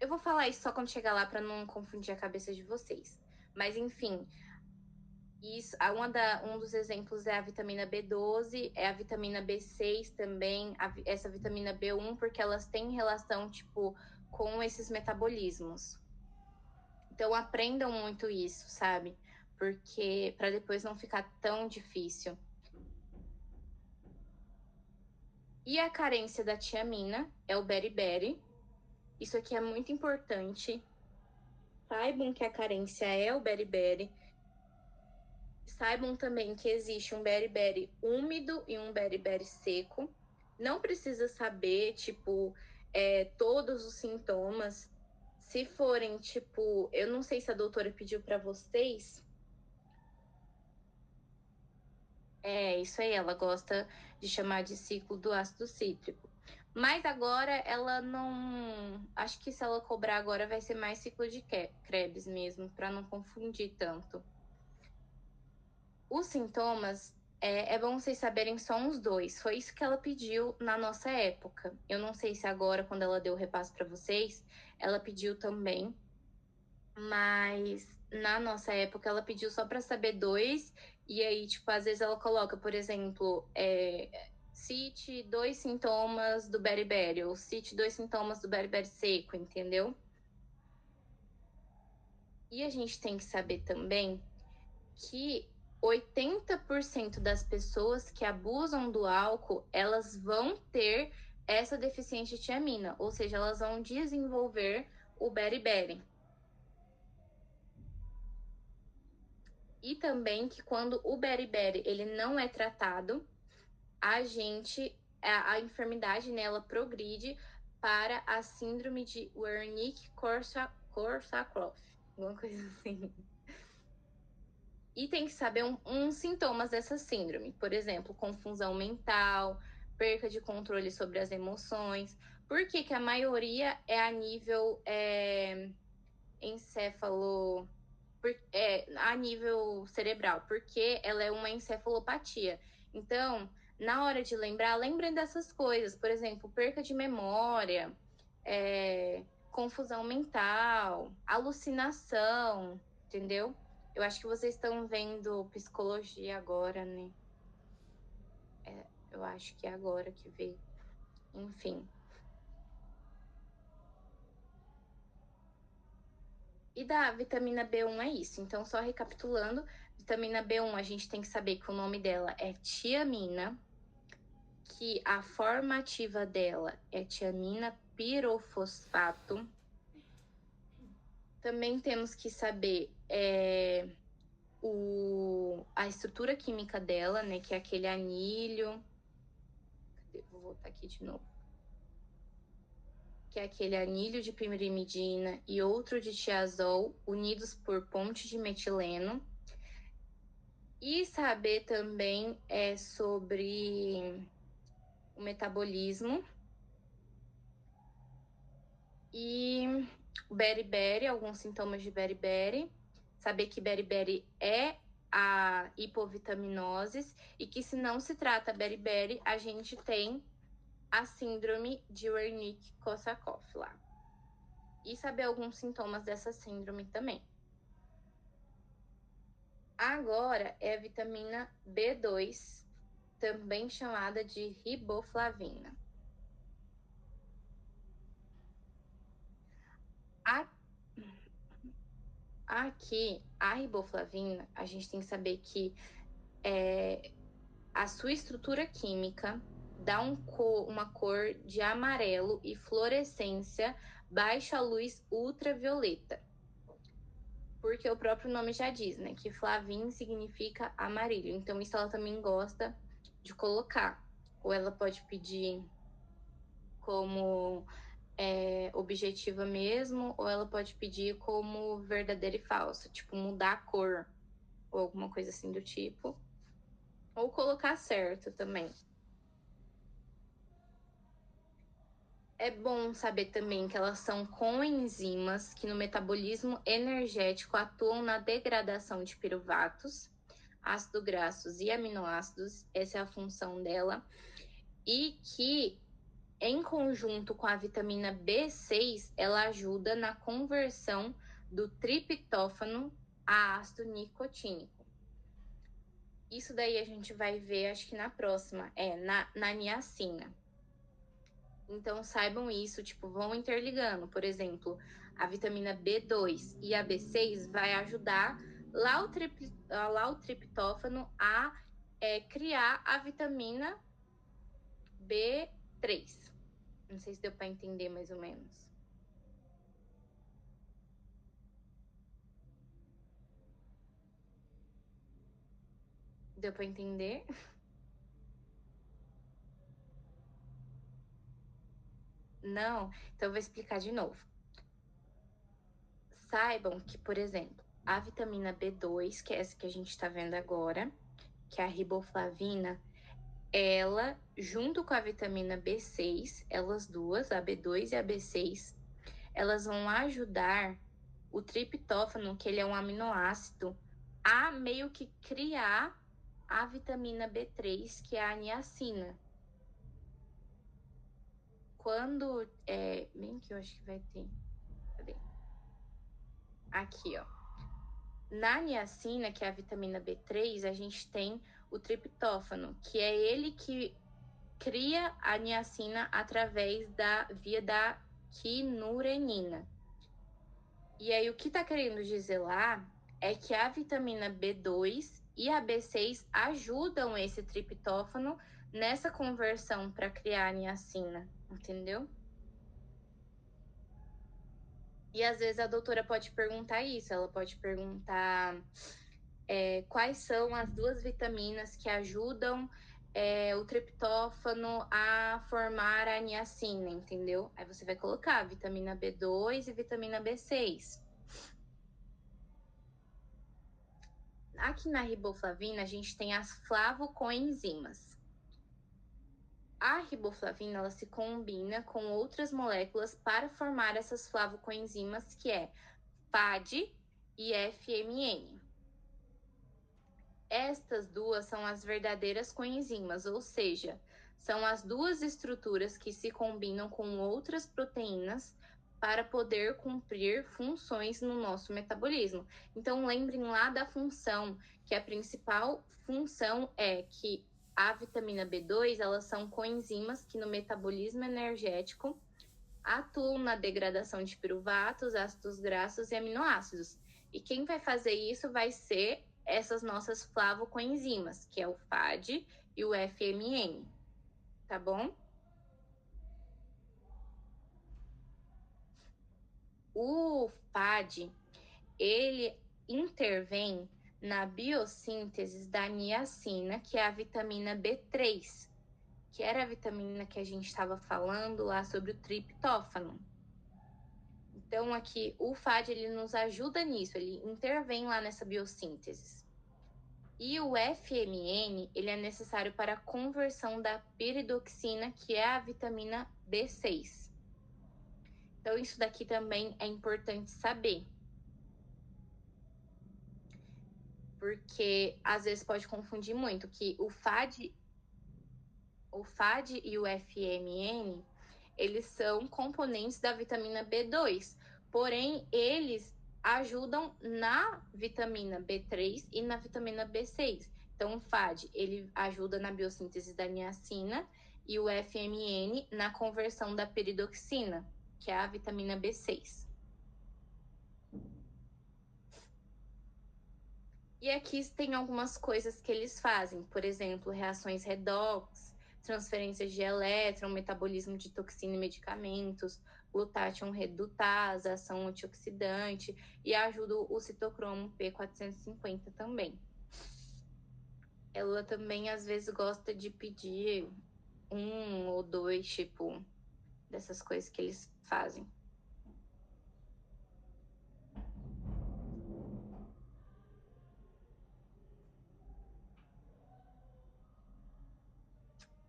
Eu vou falar isso só quando chegar lá para não confundir a cabeça de vocês. Mas, enfim. Isso, um dos exemplos é a vitamina B12, é a vitamina B6 também, essa vitamina B1, porque elas têm relação, tipo, com esses metabolismos. Então, aprendam muito isso, sabe? Porque para depois não ficar tão difícil. E a carência da tiamina é o beriberi. Isso aqui é muito importante. Saibam que a carência é o beriberi. Saibam também que existe um beriberi úmido e um beriberi seco. Não precisa saber, tipo, todos os sintomas. Se forem, tipo, eu não sei se a doutora pediu para vocês. É, isso aí, ela gosta de chamar de ciclo do ácido cítrico. Mas agora ela não. Acho que se ela cobrar agora vai ser mais ciclo de Krebs mesmo, para não confundir tanto. Os sintomas, é bom vocês saberem só uns 2. Foi isso que ela pediu na nossa época. Eu não sei se agora, quando ela deu o repasse para vocês, ela pediu também. Mas na nossa época ela pediu só para saber 2. E aí, tipo, às vezes ela coloca, por exemplo, cite 2 sintomas do beriberi, ou cite 2 sintomas do beriberi seco, entendeu? E a gente tem que saber também que 80% das pessoas que abusam do álcool, elas vão ter essa deficiência de tiamina, ou seja, elas vão desenvolver o beriberi. E também que quando o beriberi ele não é tratado, a enfermidade nela progride para a síndrome de Wernicke-Korsakoff, alguma coisa assim. E tem que saber uns sintomas dessa síndrome, por exemplo, confusão mental, perca de controle sobre as emoções. Por que que a maioria é a nível encéfalo... a nível cerebral, porque ela é uma encefalopatia. Então, na hora de lembrar, lembrem dessas coisas. Por exemplo, perca de memória, confusão mental, alucinação, entendeu? Eu acho que vocês estão vendo psicologia agora, né? Eu acho que é agora que vê. Enfim. E da vitamina B1 é isso. Então, só recapitulando, vitamina B1 a gente tem que saber que o nome dela é tiamina, que a forma ativa dela é tiamina pirofosfato. Também temos que saber a estrutura química dela, né? Que é aquele anilho. Vou voltar aqui de novo. Que é aquele anilho de pirimidina e outro de tiazol unidos por ponte de metileno. E saber também sobre o metabolismo e o beriberi, alguns sintomas de beriberi. Saber que beriberi é a hipovitaminose e que se não se trata beriberi, a gente tem a síndrome de Wernicke-Korsakoff lá. E saber alguns sintomas dessa síndrome também. Agora é a vitamina B2, também chamada de riboflavina. Aqui, a riboflavina, a gente tem que saber que a sua estrutura química dá uma cor de amarelo e fluorescência baixa luz ultravioleta. Porque o próprio nome já diz, né? Que flavin significa amarillo. Então, isso ela também gosta de colocar. Ou ela pode pedir como objetiva mesmo, ou ela pode pedir como verdadeira e falsa. Tipo, mudar a cor. Ou alguma coisa assim do tipo. Ou colocar certo também. É bom saber também que elas são coenzimas que no metabolismo energético atuam na degradação de piruvatos, ácidos graxos e aminoácidos. Essa é a função dela. E que, em conjunto com a vitamina B6, ela ajuda na conversão do triptófano a ácido nicotínico. Isso daí a gente vai ver, acho que na próxima, na niacina. Então, saibam isso, tipo, vão interligando. Por exemplo, a vitamina B2 e a B6 vai ajudar lá o triptófano a criar a vitamina B3. Não sei se deu para entender mais ou menos. Deu para entender? Não? Então eu vou explicar de novo. Saibam que, por exemplo, a vitamina B2, que é essa que a gente está vendo agora, que é a riboflavina, ela, junto com a vitamina B6, elas duas, a B2 e a B6, elas vão ajudar o triptófano, que ele é um aminoácido, a meio que criar a vitamina B3, que é a niacina. Quando, bem que eu acho que vai ter, cadê? Aqui, ó. Na niacina, que é a vitamina B3, a gente tem o triptófano, que é ele que cria a niacina através da via da quinurenina. E aí, o que tá querendo dizer lá é que a vitamina B2 e a B6 ajudam esse triptófano nessa conversão para criar a niacina, entendeu? E às vezes a doutora pode perguntar isso, ela pode perguntar quais são as duas vitaminas que ajudam o triptófano a formar a niacina, entendeu? Aí você vai colocar vitamina B2 e vitamina B6. Aqui na riboflavina, a gente tem as flavocoenzimas. A riboflavina, ela se combina com outras moléculas para formar essas flavocoenzimas, que é FAD e FMN. Estas duas são as verdadeiras coenzimas, ou seja, são as duas estruturas que se combinam com outras proteínas para poder cumprir funções no nosso metabolismo. Então, lembrem lá da função, que a principal função é que a vitamina B2, elas são coenzimas que no metabolismo energético atuam na degradação de piruvatos, ácidos graxos e aminoácidos. E quem vai fazer isso vai ser essas nossas flavocoenzimas, que é o FAD e o FMN, tá bom? O FAD, ele intervém na biossíntese da niacina, que é a vitamina B3, que era a vitamina que a gente estava falando lá sobre o triptófano. Então, aqui, o FAD, ele nos ajuda nisso, ele intervém lá nessa biossíntese. E o FMN, ele é necessário para a conversão da piridoxina, que é a vitamina B6. Então, isso daqui também é importante saber. Porque, às vezes, pode confundir muito, que o FAD e o FMN, eles são componentes da vitamina B2. Porém, eles ajudam na vitamina B3 e na vitamina B6. Então, o FAD, ele ajuda na biossíntese da niacina e o FMN na conversão da piridoxina, que é a vitamina B6. E aqui tem algumas coisas que eles fazem, por exemplo, reações redox, transferências de elétron, metabolismo de toxina e medicamentos, glutathione redutase, ação antioxidante e ajuda o citocromo P450 também. Ela também às vezes gosta de pedir 1 ou 2, tipo, dessas coisas que eles fazem.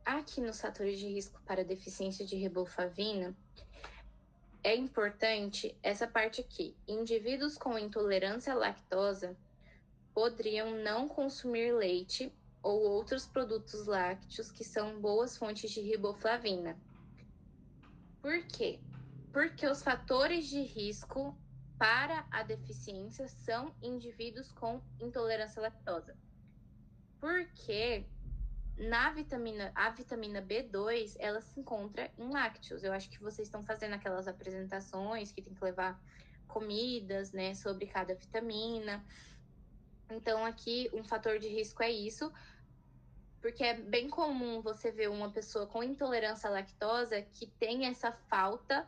Aqui nos fatores de risco para deficiência de riboflavina, é importante essa parte aqui. Indivíduos com intolerância à lactose poderiam não consumir leite ou outros produtos lácteos que são boas fontes de riboflavina. Por quê? Porque os fatores de risco para a deficiência são indivíduos com intolerância à lactose. Porque a vitamina B2, ela se encontra em lácteos. Eu acho que vocês estão fazendo aquelas apresentações que tem que levar comidas, né, sobre cada vitamina. Então, aqui, um fator de risco é isso, porque é bem comum você ver uma pessoa com intolerância à lactose que tem essa falta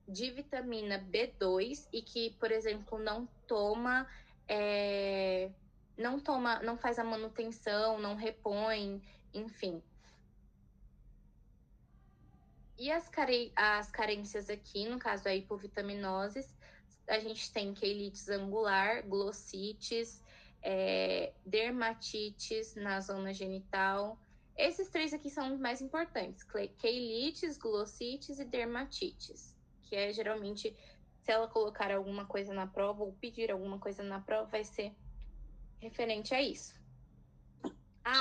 de vitamina B2 e que, por exemplo, não faz a manutenção, não repõe, enfim. E as carências aqui, no caso da hipovitaminoses, a gente tem queilites angular, glossites, dermatites na zona genital. Esses 3 aqui são os mais importantes: queilites, glossites e dermatites, que é geralmente, se ela colocar alguma coisa na prova ou pedir alguma coisa na prova, vai ser referente a isso.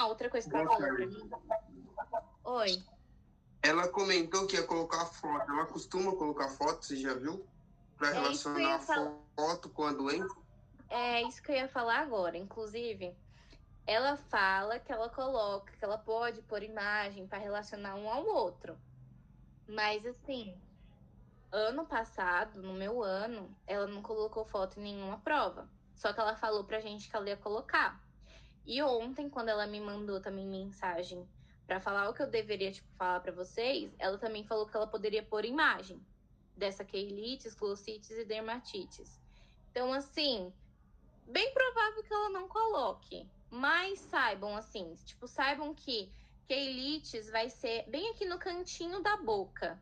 Outra coisa que ela falou pra mim. Oi. Ela comentou que ia colocar foto. Ela costuma colocar foto, você já viu? Para relacionar a foto com a doença? É isso que eu ia falar agora. Inclusive, ela fala que ela coloca, que ela pode pôr imagem para relacionar um ao outro. Mas, assim, ano passado, no meu ano, ela não colocou foto em nenhuma prova. Só que ela falou pra gente que ela ia colocar. E ontem, quando ela me mandou também mensagem para falar o que eu deveria, falar para vocês, ela também falou que ela poderia pôr imagem dessa queilites, glossites e dermatites. Então, assim, bem provável que ela não coloque. Mas saibam, assim, saibam que queilites vai ser bem aqui no cantinho da boca.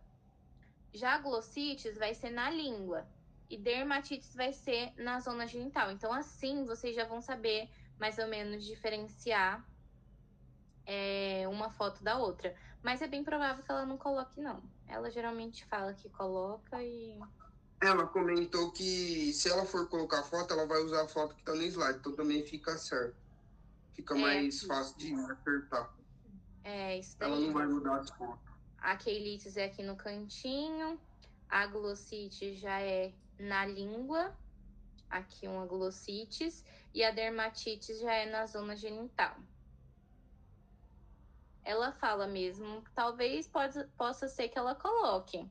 Já glossites vai ser na língua. E dermatites vai ser na zona genital. Então, assim, vocês já vão saber mais ou menos diferenciar uma foto da outra. Mas é bem provável que ela não coloque, não. Ela geralmente fala que coloca e... Ela comentou que se ela for colocar foto, ela vai usar a foto que tá no slide. Então também fica certo. Fica mais fácil de acertar. Isso daí. Ela não vai mudar as fotos. A queilites é aqui no cantinho. A glossite já é na língua. Aqui uma glossites. E a dermatite já é na zona genital. Ela fala mesmo, talvez possa ser que ela coloque.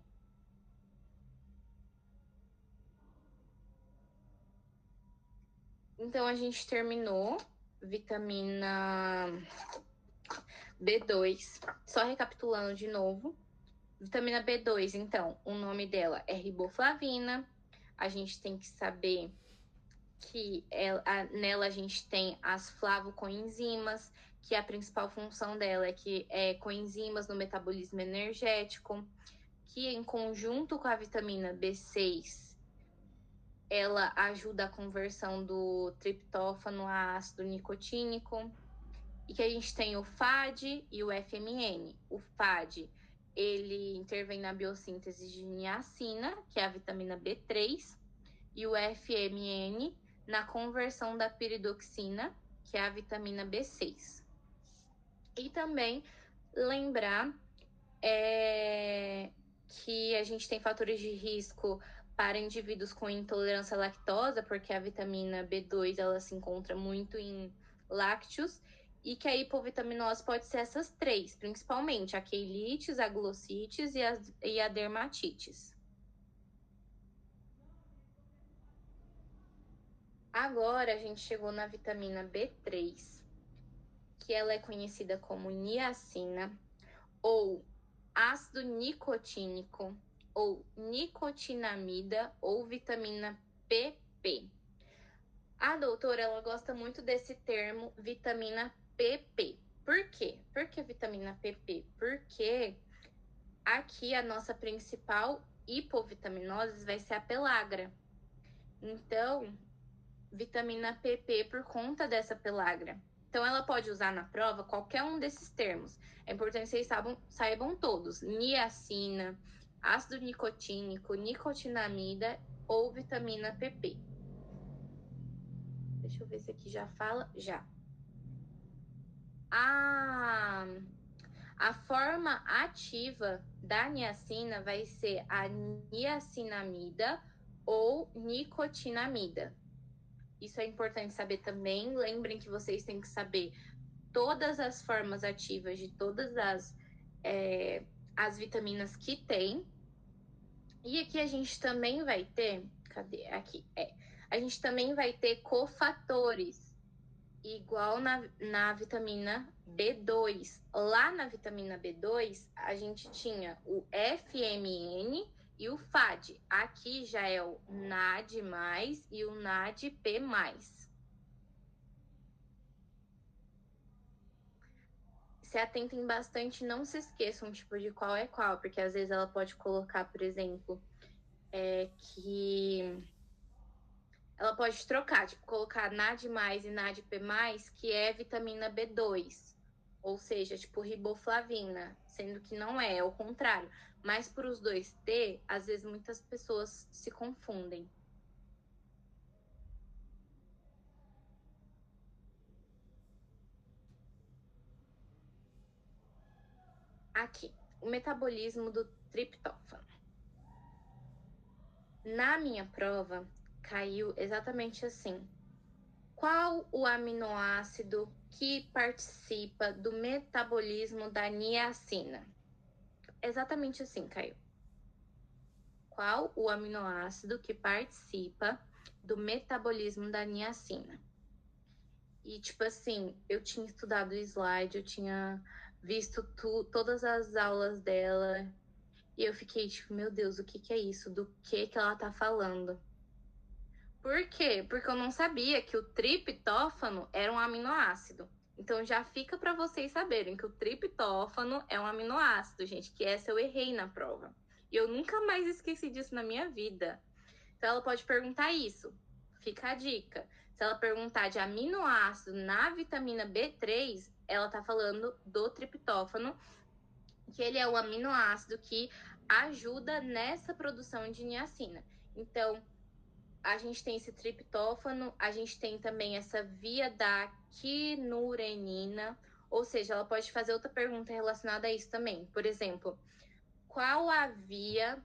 Então, a gente terminou vitamina B2. Só recapitulando de novo. Vitamina B2, então, o nome dela é riboflavina. A gente tem que saber que nela a gente tem as flavocoenzimas, que a principal função dela é coenzimas no metabolismo energético, que em conjunto com a vitamina B6, ela ajuda a conversão do triptófano a ácido nicotínico, e que a gente tem o FAD e o FMN. O FAD, ele intervém na biossíntese de niacina, que é a vitamina B3, e o FMN na conversão da piridoxina, que é a vitamina B6. E também lembrar que a gente tem fatores de risco para indivíduos com intolerância à lactose, porque a vitamina B2 ela se encontra muito em lácteos, e que a hipovitaminose pode ser essas 3, principalmente a queilites, a glossites e a dermatites. Agora a gente chegou na vitamina B3, que ela é conhecida como niacina, ou ácido nicotínico, ou nicotinamida, ou vitamina PP. A doutora, ela gosta muito desse termo vitamina PP. Por quê? Por que vitamina PP? Porque aqui a nossa principal hipovitaminose vai ser a pelagra. Então, vitamina PP por conta dessa pelagra. Então, ela pode usar na prova qualquer um desses termos. É importante que vocês saibam todos. Niacina, ácido nicotínico, nicotinamida ou vitamina PP. Deixa eu ver se aqui já fala. Já. A forma ativa da niacina vai ser a niacinamida ou nicotinamida. Isso é importante saber também. Lembrem que vocês têm que saber todas as formas ativas de todas as vitaminas que tem. E aqui a gente também vai ter, cadê? Aqui, a gente também vai ter cofatores, igual na vitamina B2. Lá na vitamina B2, a gente tinha o FMN e o FAD. Aqui já é o NAD+, e o NADP+. Se atentem bastante, não se esqueçam, tipo, de qual é qual, porque às vezes ela pode colocar, por exemplo, que ela pode trocar, tipo, colocar NAD+, e NADP+, que é vitamina B2, ou seja, tipo, riboflavina, sendo que não é o contrário. Mas por os dois T, às vezes muitas pessoas se confundem. Aqui, o metabolismo do triptófano. Na minha prova, caiu exatamente assim. Qual o aminoácido que participa do metabolismo da niacina? Exatamente assim, caiu. Qual o aminoácido que participa do metabolismo da niacina? E, tipo assim, eu tinha estudado o slide, eu tinha visto todas as aulas dela, e eu fiquei tipo, meu Deus, o que é isso? Do que ela tá falando? Por quê? Porque eu não sabia que o triptófano era um aminoácido. Então já fica para vocês saberem que o triptófano é um aminoácido, gente, que essa eu errei na prova. E eu nunca mais esqueci disso na minha vida. Então ela pode perguntar isso. Fica a dica. Se ela perguntar de aminoácido na vitamina B3, ela tá falando do triptófano, que ele é o aminoácido que ajuda nessa produção de niacina. Então, a gente tem esse triptófano, a gente tem também essa via da quinurenina, ou seja, ela pode fazer outra pergunta relacionada a isso também. Por exemplo, qual a via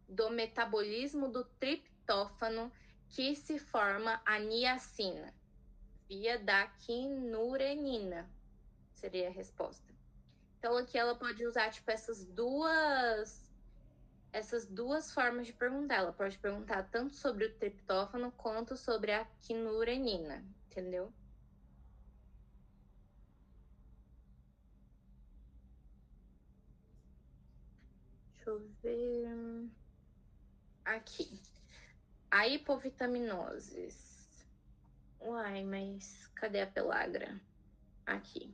do metabolismo do triptófano que se forma a niacina? Via da quinurenina seria a resposta. Então aqui ela pode usar tipo essas duas formas de perguntar. Ela pode perguntar tanto sobre o triptófano quanto sobre a quinurenina, entendeu? Deixa eu ver. Aqui. A hipovitaminoses. Uai, mas cadê a pelagra? Aqui.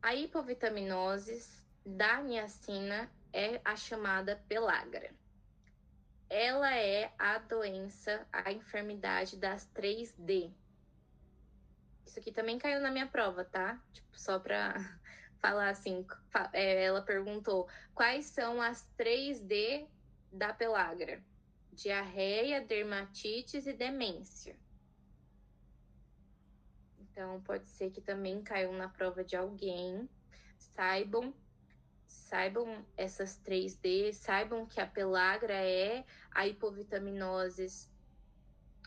A hipovitaminoses da niacina é a chamada pelagra. Ela é a doença, a enfermidade das 3D. Isso aqui também caiu na minha prova, tá? Tipo, só pra falar assim, ela perguntou quais são as 3D da pelagra? Diarreia, dermatites e demência. Então, pode ser que também caiu na prova de alguém. Saibam essas 3D, saibam que a pelagra é a hipovitaminoses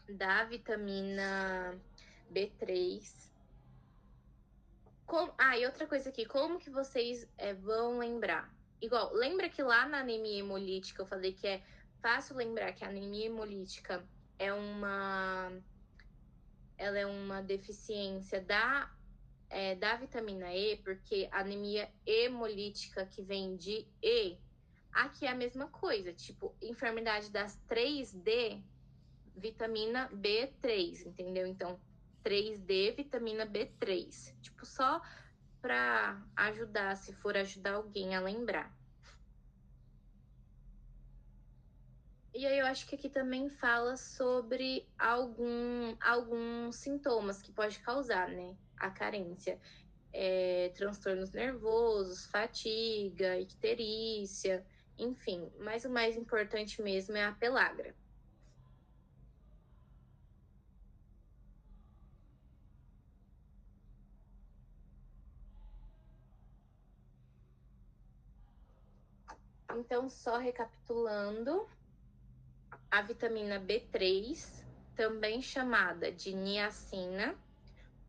da vitamina B3. E outra coisa aqui, como que vocês vão lembrar? Igual, lembra que lá na anemia hemolítica eu falei que é fácil lembrar que a anemia hemolítica ela é uma deficiência da vitamina E, porque a anemia hemolítica que vem de E, aqui é a mesma coisa, tipo, enfermidade das 3D, vitamina B3, entendeu? Então, 3D, vitamina B3. Tipo, só para ajudar, se for ajudar alguém a lembrar. E aí eu acho que aqui também fala sobre alguns sintomas que pode causar, né? A carência. Transtornos nervosos, fadiga, icterícia, enfim. Mas o mais importante mesmo é a pelagra. Então, só recapitulando, a vitamina B3, também chamada de niacina,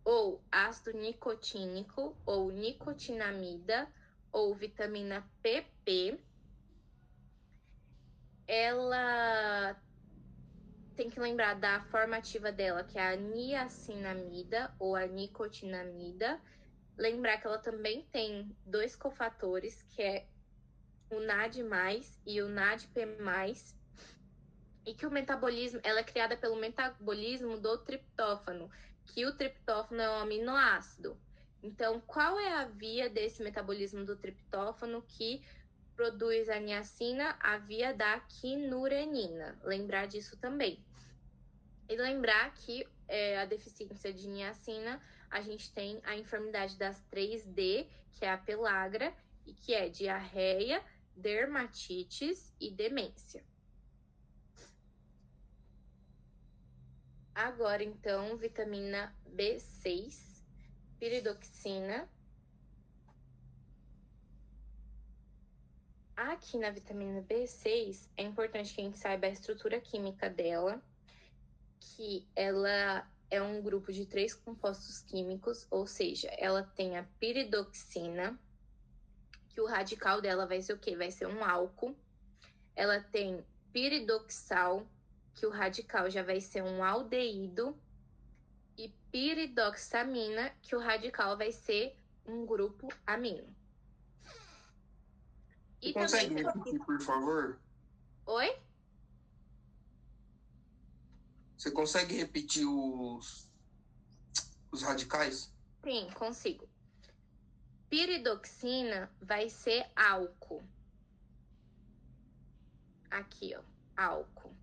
ou ácido nicotínico, ou nicotinamida, ou vitamina PP, ela tem que lembrar da forma ativa dela, que é a niacinamida ou a nicotinamida. Lembrar que ela também tem 2 cofatores, que é o NAD+, e o NADP+, e que o metabolismo, ela é criada pelo metabolismo do triptófano, que o triptófano é um aminoácido. Então, qual é a via desse metabolismo do triptófano que produz a niacina? A via da quinurenina. Lembrar disso também. E lembrar que a deficiência de niacina, a gente tem a enfermidade das 3D, que é a pelagra, e que é diarreia, dermatites e demência. Agora, então, vitamina B6, piridoxina. Aqui na vitamina B6, é importante que a gente saiba a estrutura química dela, que ela é um grupo de 3 compostos químicos, ou seja, ela tem a piridoxina, que o radical dela vai ser o quê? Vai ser um álcool. Ela tem piridoxal, que o radical já vai ser um aldeído. E piridoxamina, que o radical vai ser um grupo amino. Você consegue repetir, por favor? Oi? Você consegue repetir os radicais? Sim, consigo. Piridoxina vai ser álcool. Aqui, ó, álcool.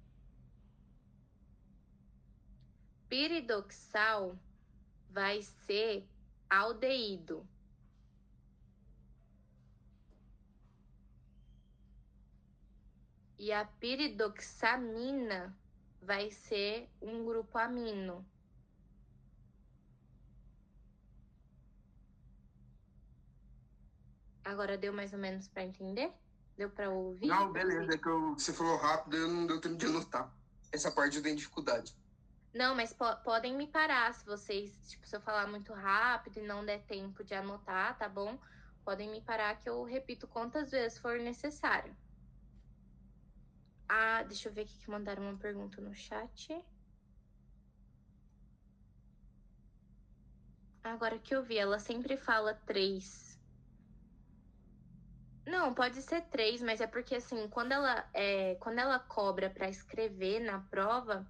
Piridoxal vai ser aldeído. E a piridoxamina vai ser um grupo amino. Agora deu mais ou menos para entender? Deu para ouvir? Não, beleza. É que você falou rápido e não deu tempo de anotar. Essa parte eu tenho dificuldade. Não, mas podem me parar se vocês, tipo, se eu falar muito rápido e não der tempo de anotar, tá bom? Podem me parar que eu repito quantas vezes for necessário. Ah, deixa eu ver aqui que mandaram uma pergunta no chat. Agora que eu vi, ela sempre fala 3. Não, pode ser 3, mas é porque assim, quando ela cobra para escrever na prova,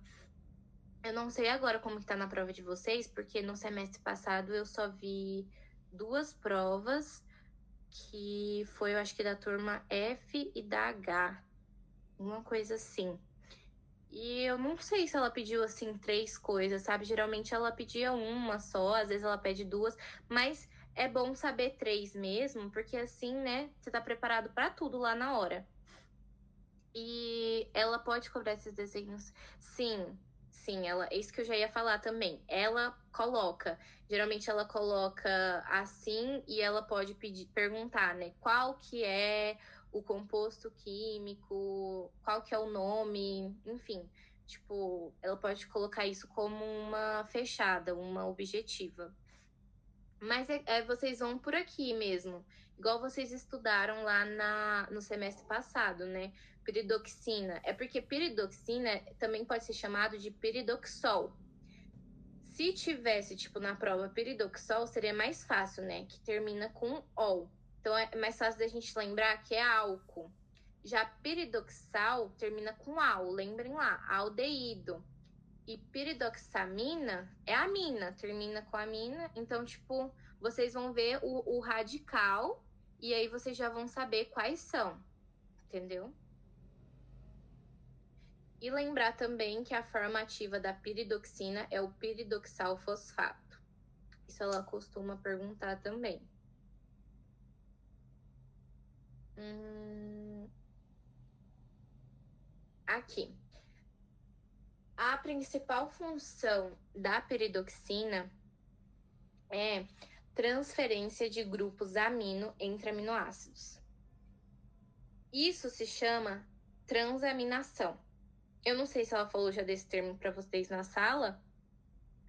eu não sei agora como que tá na prova de vocês, porque no semestre passado eu só vi 2 provas, que foi, eu acho que da turma F e da H, uma coisa assim. E eu não sei se ela pediu, assim, 3 coisas, sabe? Geralmente ela pedia uma só, às vezes ela pede 2, mas é bom saber 3 mesmo, porque assim, né, você tá preparado para tudo lá na hora. E ela pode cobrar esses desenhos? Sim, é isso que eu já ia falar também. Ela coloca, geralmente ela coloca assim, e ela pode perguntar, né, qual que é o composto químico, qual que é o nome, enfim. Tipo, ela pode colocar isso como uma fechada, uma objetiva. Mas vocês vão por aqui mesmo, igual vocês estudaram lá no semestre passado, né? Piridoxina. É porque piridoxina também pode ser chamado de piridoxol. Se tivesse, tipo, na prova piridoxol, seria mais fácil, né? Que termina com ol. Então é mais fácil da gente lembrar que é álcool. Já piridoxal termina com al, lembrem lá, aldeído. E piridoxamina é amina, termina com amina. Então, tipo, vocês vão ver o radical e aí vocês já vão saber quais são, entendeu? E lembrar também que a forma ativa da piridoxina é o piridoxal fosfato. Isso ela costuma perguntar também. Aqui. A principal função da piridoxina é transferência de grupos amino entre aminoácidos. Isso se chama transaminação. Eu não sei se ela falou já desse termo para vocês na sala,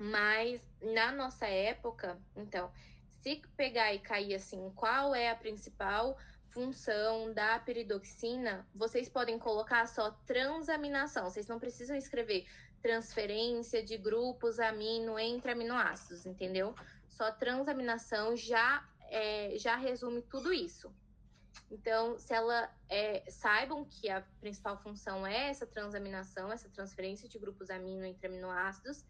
Mas na nossa época, então, se pegar e cair assim, qual é a principal função da piridoxina, vocês podem colocar só transaminação. Vocês não precisam escrever transferência de grupos amino entre aminoácidos, entendeu? Só transaminação já resume tudo isso. Então, se ela saibam que a principal função é essa transaminação, essa transferência de grupos amino entre aminoácidos,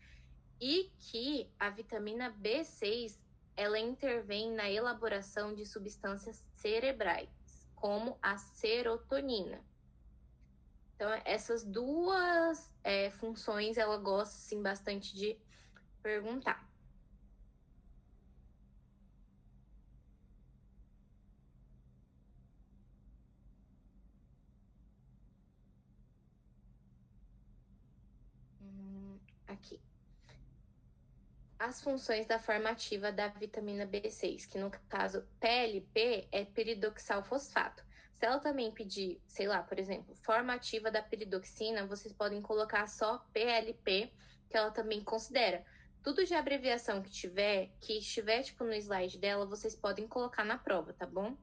e que a vitamina B6 ela intervém na elaboração de substâncias cerebrais, como a serotonina. Então, essas duas funções ela gosta sim, bastante de perguntar. Aqui. As funções da forma ativa da vitamina B6, que no caso PLP é piridoxal fosfato. Se ela também pedir, sei lá, por exemplo, forma ativa da piridoxina, vocês podem colocar só PLP, que ela também considera. Tudo de abreviação que estiver tipo no slide dela, vocês podem colocar na prova, tá bom?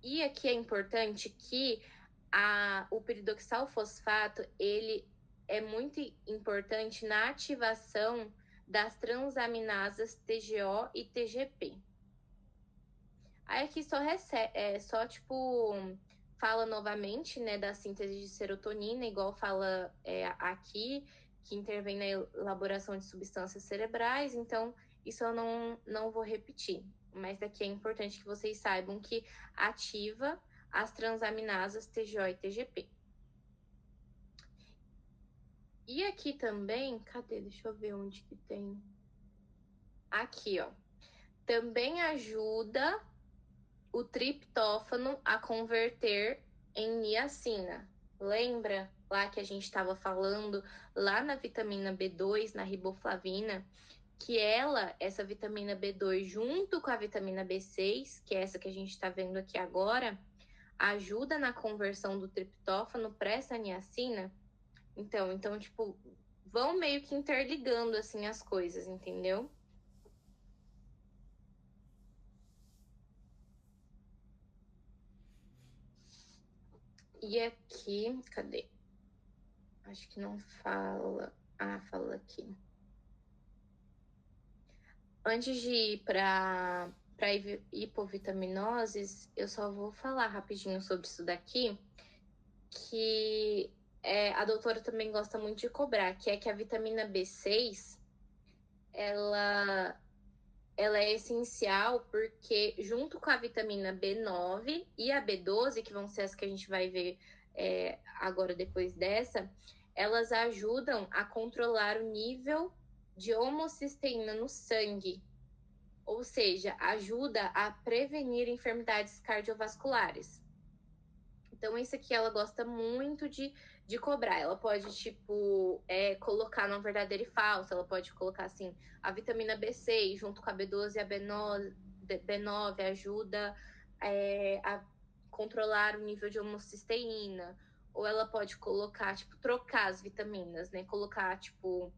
E aqui é importante que o piridoxal fosfato, ele é muito importante na ativação das transaminasas TGO e TGP. Aí aqui só tipo, fala novamente, né, da síntese de serotonina, igual fala aqui, que intervém na elaboração de substâncias cerebrais, então isso eu não vou repetir. Mas daqui é importante que vocês saibam que ativa as transaminasas TGO e TGP. E aqui também, cadê? Deixa eu ver onde que tem. Aqui, ó. Também ajuda o triptófano a converter em niacina. Lembra lá que a gente estava falando lá na vitamina B2, na riboflavina, que essa vitamina B2, junto com a vitamina B6, que é essa que a gente está vendo aqui agora, ajuda na conversão do triptófano para essa niacina? Então, tipo, vão meio que interligando, assim, as coisas, entendeu? E aqui, cadê? Acho que não fala. Ah, fala aqui. Antes de ir para hipovitaminoses, eu só vou falar rapidinho sobre isso daqui, que a doutora também gosta muito de cobrar, que é que a vitamina B6, ela é essencial porque junto com a vitamina B9 e a B12, que vão ser as que a gente vai ver agora depois dessa, elas ajudam a controlar o nível de homocisteína no sangue, ou seja, ajuda a prevenir enfermidades cardiovasculares. Então, isso aqui ela gosta muito de cobrar. Ela pode, tipo, colocar no verdadeiro e falso. Ela pode colocar, assim, a vitamina B6 junto com a B12 e a B9 ajuda a controlar o nível de homocisteína. Ou ela pode colocar, tipo, trocar as vitaminas, né? Colocar, tipo,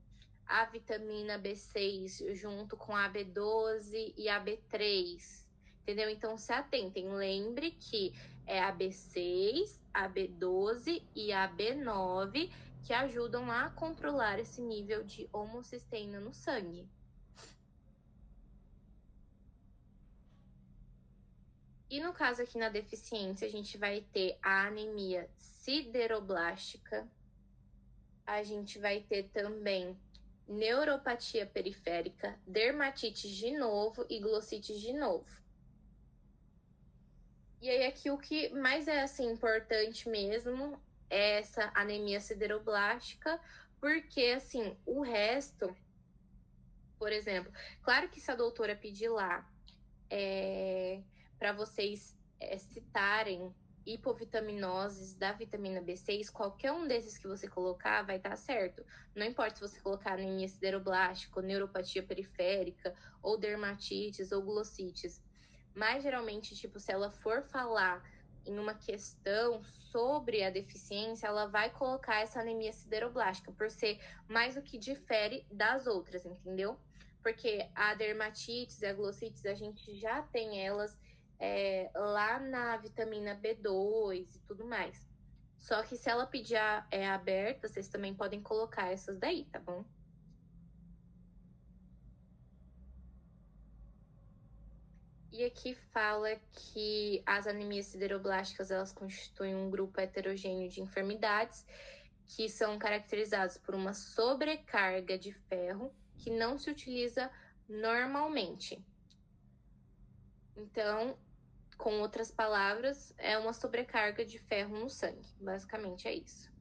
a vitamina B6 junto com a B12 e a B3. Entendeu? Então, se atentem. Lembre que é a B6, a B12 e a B9 que ajudam a controlar esse nível de homocisteína no sangue. E no caso aqui na deficiência, a gente vai ter a anemia sideroblástica, a gente vai ter também neuropatia periférica, dermatite de novo e glossite de novo. E aí aqui o que mais é assim importante mesmo é essa anemia sideroblástica, porque assim, o resto, por exemplo, claro que se a doutora pedir lá para vocês citarem hipovitaminoses da vitamina B6, qualquer um desses que você colocar vai estar certo. Não importa se você colocar anemia sideroblástica, ou neuropatia periférica, ou dermatites, ou glossites. Mas geralmente, tipo, se ela for falar em uma questão sobre a deficiência, ela vai colocar essa anemia sideroblástica, por ser mais o que difere das outras, entendeu? Porque a dermatites e a glossites, a gente já tem elas lá na vitamina B2 e tudo mais. Só que se ela pedir aberta, vocês também podem colocar essas daí, tá bom? E aqui fala que as anemias sideroblásticas, elas constituem um grupo heterogêneo de enfermidades que são caracterizados por uma sobrecarga de ferro que não se utiliza normalmente. Então, com outras palavras, é uma sobrecarga de ferro no sangue. Basicamente é isso.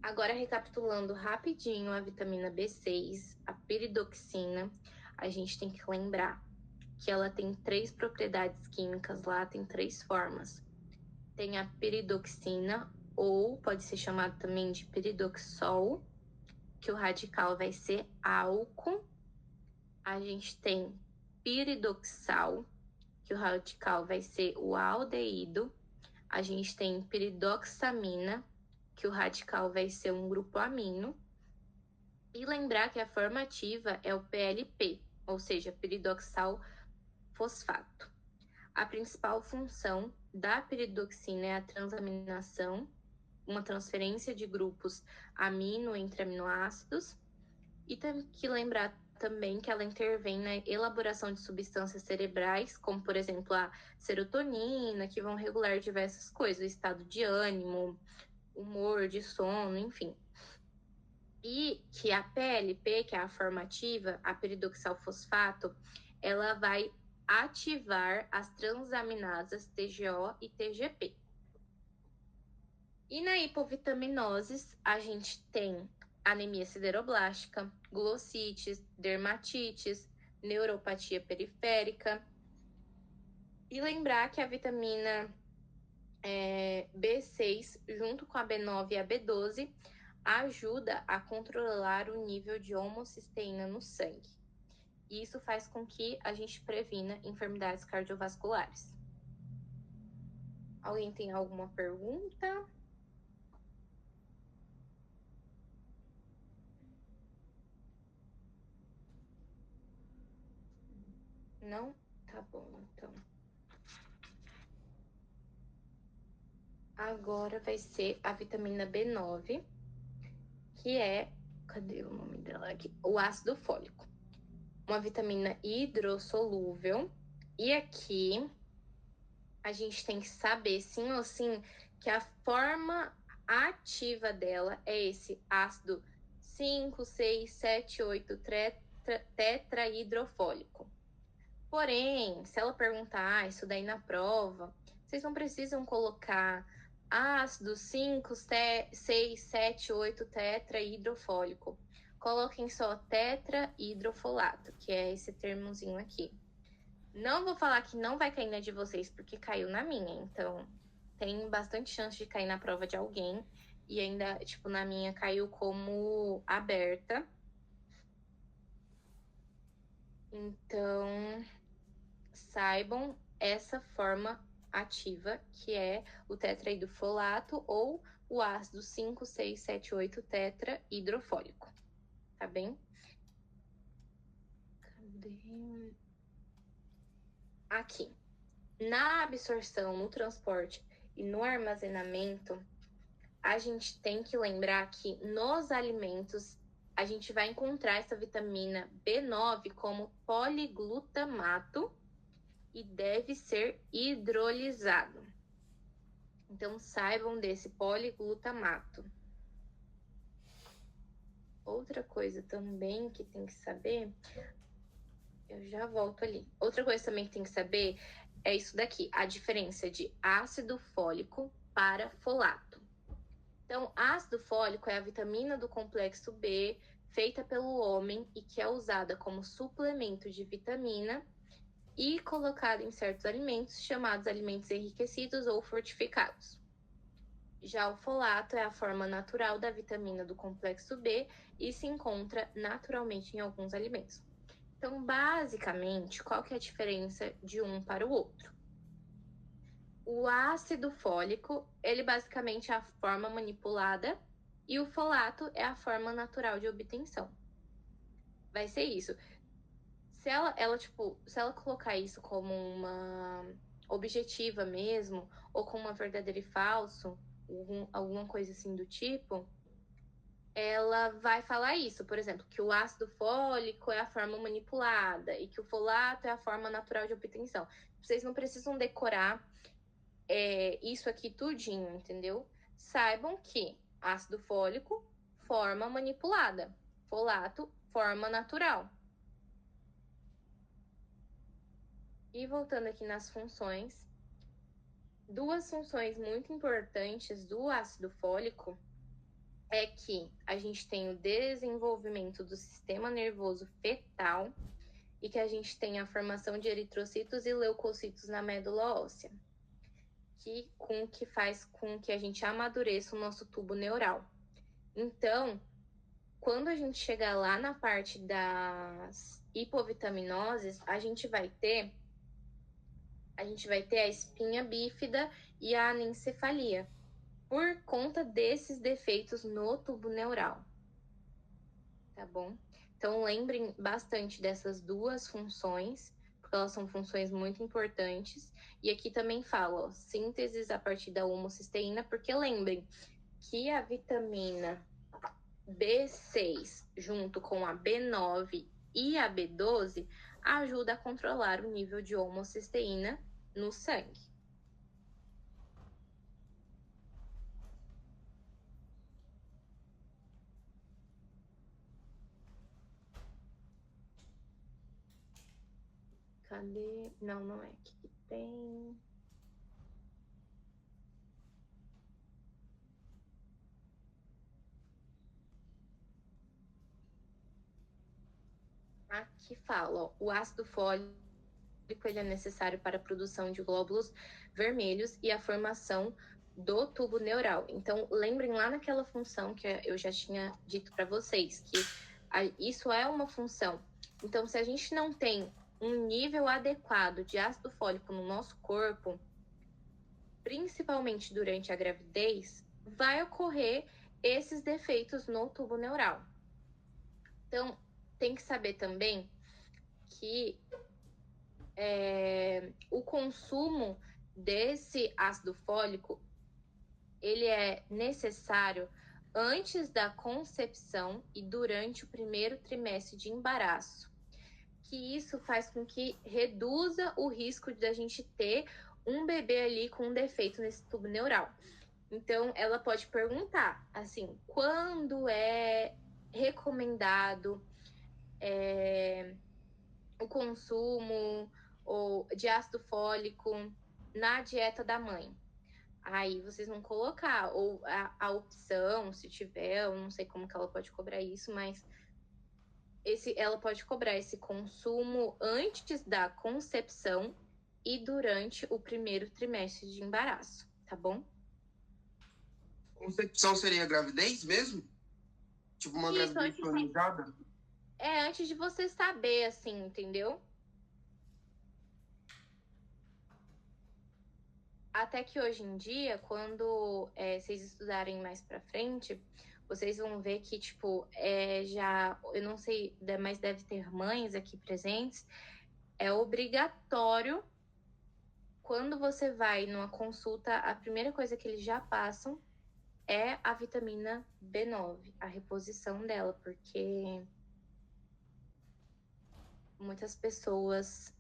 Agora, recapitulando rapidinho a vitamina B6, a piridoxina, a gente tem que lembrar que ela tem 3 propriedades químicas lá, tem 3 formas. Tem a piridoxina, ou pode ser chamado também de piridoxol, que o radical vai ser álcool. A gente tem piridoxal, que o radical vai ser o aldeído. A gente tem piridoxamina, que o radical vai ser um grupo amino. E lembrar que a forma ativa é o PLP, ou seja, piridoxal fosfato. A principal função da piridoxina é a transaminação, uma transferência de grupos amino entre aminoácidos. E tem que lembrar também que ela intervém na elaboração de substâncias cerebrais, como, por exemplo, a serotonina, que vão regular diversas coisas, o estado de ânimo, humor, de sono, enfim. E que a PLP, que é a forma ativa, a piridoxal fosfato, ela vai ativar as transaminasas TGO e TGP. E na hipovitaminoses, a gente tem anemia sideroblástica, glossites, dermatites, neuropatia periférica. E lembrar que a vitamina B6, junto com a B9 e a B12, ajuda a controlar o nível de homocisteína no sangue. E isso faz com que a gente previna enfermidades cardiovasculares. Alguém tem alguma pergunta? Não? Tá bom, então. Agora vai ser a vitamina B9, que é... Cadê o nome dela aqui? O ácido fólico. Uma vitamina hidrossolúvel. E aqui a gente tem que saber, sim ou sim, que a forma ativa dela é esse ácido 5, 6, 7, 8 tetrahidrofólico. Porém, se ela perguntar isso daí na prova, vocês não precisam colocar ácido 5, 6, 7, 8 tetrahidrofólico. Coloquem só tetrahidrofolato, que é esse termozinho aqui. Não vou falar que não vai cair na de vocês, porque caiu na minha. Então, tem bastante chance de cair na prova de alguém. E ainda, tipo, na minha caiu como aberta. Então, saibam essa forma ativa, que é o tetrahidrofolato ou o ácido 5, 6, 7, 8 tetrahidrofólico. Tá bem? Cadê? Aqui. Na absorção, no transporte e no armazenamento, a gente tem que lembrar que nos alimentos a gente vai encontrar essa vitamina B9 como poliglutamato e deve ser hidrolisado. Então, saibam desse poliglutamato. Outra coisa também que tem que saber, eu já volto ali. Outra coisa também que tem que saber é isso daqui, a diferença de ácido fólico para folato. Então, ácido fólico é a vitamina do complexo B feita pelo homem e que é usada como suplemento de vitamina e colocada em certos alimentos chamados alimentos enriquecidos ou fortificados. Já o folato é a forma natural da vitamina do complexo B e se encontra naturalmente em alguns alimentos. Então, basicamente, qual que é a diferença de um para o outro? o ácido fólico, ele basicamente é a forma manipulada e o folato é a forma natural de obtenção. Vai ser isso. Se ela colocar isso como uma objetiva mesmo, ou como uma verdadeira e falso, alguma coisa assim do tipo, ela vai falar isso, por exemplo, que o ácido fólico é a forma manipulada e que o folato é a forma natural de obtenção. Vocês não precisam decorar isso aqui tudinho, entendeu? Saibam que ácido fólico, forma manipulada, folato, forma natural. E voltando aqui nas funções, duas funções muito importantes do ácido fólico é que a gente tem o desenvolvimento do sistema nervoso fetal e que a gente tem a formação de eritrocitos e leucocitos na medula óssea, que faz com que a gente amadureça o nosso tubo neural. Então, quando a gente chegar lá na parte das hipovitaminoses, a gente vai ter a espinha bífida e a anencefalia, por conta desses defeitos no tubo neural. Tá bom? Então, lembrem bastante dessas duas funções, porque elas são funções muito importantes. E aqui também fala, sínteses a partir da homocisteína, porque lembrem que a vitamina B6, junto com a B9 e a B12, ajuda a controlar o nível de homocisteína no sangue. Cadê? Não é aqui que tem. Aqui fala, ó, o ácido fólico ele é necessário para a produção de glóbulos vermelhos e a formação do tubo neural. Então, lembrem lá naquela função que eu já tinha dito para vocês, que isso é uma função. Então, se a gente não tem um nível adequado de ácido fólico no nosso corpo, principalmente durante a gravidez, vai ocorrer esses defeitos no tubo neural. Então, tem que saber também que o consumo desse ácido fólico, ele é necessário antes da concepção e durante o primeiro trimestre de embaraço. Que isso faz com que reduza o risco de a gente ter um bebê ali com um defeito nesse tubo neural. Então, ela pode perguntar, assim, quando é recomendado o consumo de ácido fólico na dieta da mãe? Aí vocês vão colocar, ou a opção, se tiver, eu não sei como que ela pode cobrar isso, mas ela pode cobrar esse consumo antes da concepção e durante o primeiro trimestre de embaraço, tá bom? Concepção seria gravidez mesmo? Tipo uma gravidez planejada? Antes de você saber, assim, entendeu? Até que hoje em dia, quando vocês estudarem mais pra frente, vocês vão ver que, tipo, eu não sei, mas deve ter mães aqui presentes, é obrigatório, quando você vai numa consulta, a primeira coisa que eles já passam é a vitamina B9, a reposição dela, porque muitas pessoas,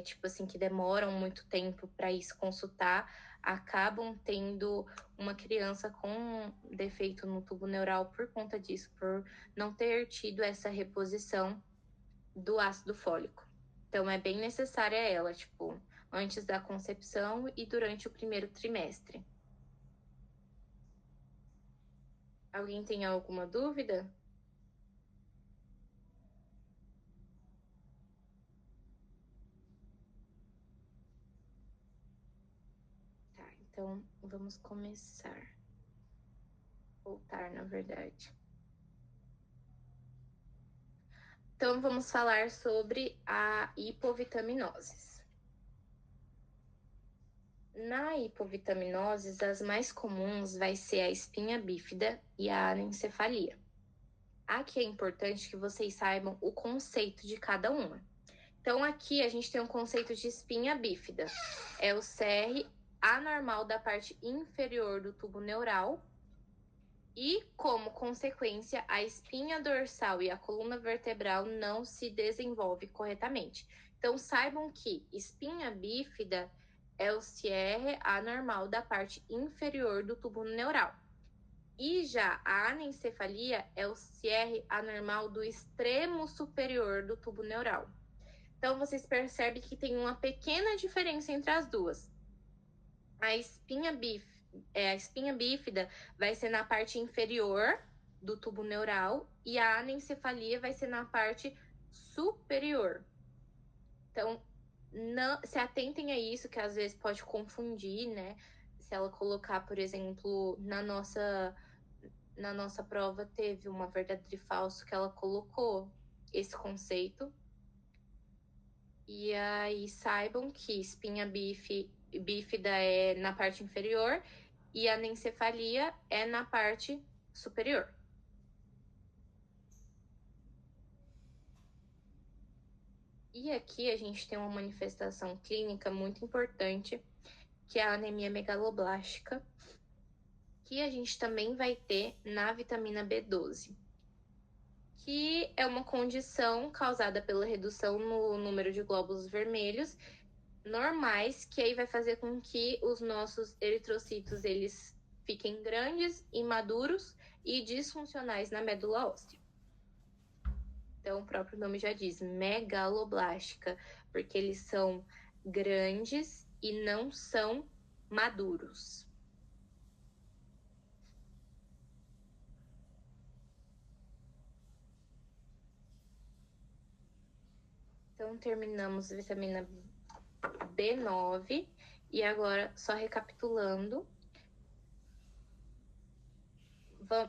tipo assim, que demoram muito tempo para ir se consultar, acabam tendo uma criança com defeito no tubo neural por conta disso, por não ter tido essa reposição do ácido fólico. Então, é bem necessária ela, tipo, antes da concepção e durante o primeiro trimestre. Alguém tem alguma dúvida? Tá, então vamos começar. Voltar, na verdade. Então, vamos falar sobre a hipovitaminose. Na hipovitaminoses, as mais comuns vai ser a espinha bífida e a anencefalia. Aqui é importante que vocês saibam o conceito de cada uma. Então, aqui a gente tem um conceito de espinha bífida. É o CR anormal da parte inferior do tubo neural e, como consequência, a espinha dorsal e a coluna vertebral não se desenvolve corretamente. Então, saibam que espinha bífida é o CR anormal da parte inferior do tubo neural. E já a anencefalia é o CR anormal do extremo superior do tubo neural. Então, vocês percebem que tem uma pequena diferença entre as duas. A espinha bífida vai ser na parte inferior do tubo neural e a anencefalia vai ser na parte superior. Então, se atentem a isso, que às vezes pode confundir, né? Se ela colocar, por exemplo, na nossa prova, teve uma verdade e falso que ela colocou esse conceito. E aí saibam que espinha bífida é na parte inferior e a anencefalia é na parte superior. E aqui a gente tem uma manifestação clínica muito importante, que é a anemia megaloblástica, que a gente também vai ter na vitamina B12, que é uma condição causada pela redução no número de glóbulos vermelhos normais, que aí vai fazer com que os nossos eritrocitos eles fiquem grandes, imaduros e disfuncionais na medula óssea. Então, o próprio nome já diz, megaloblástica, porque eles são grandes e não são maduros. Então, terminamos a vitamina B9 e agora, só recapitulando,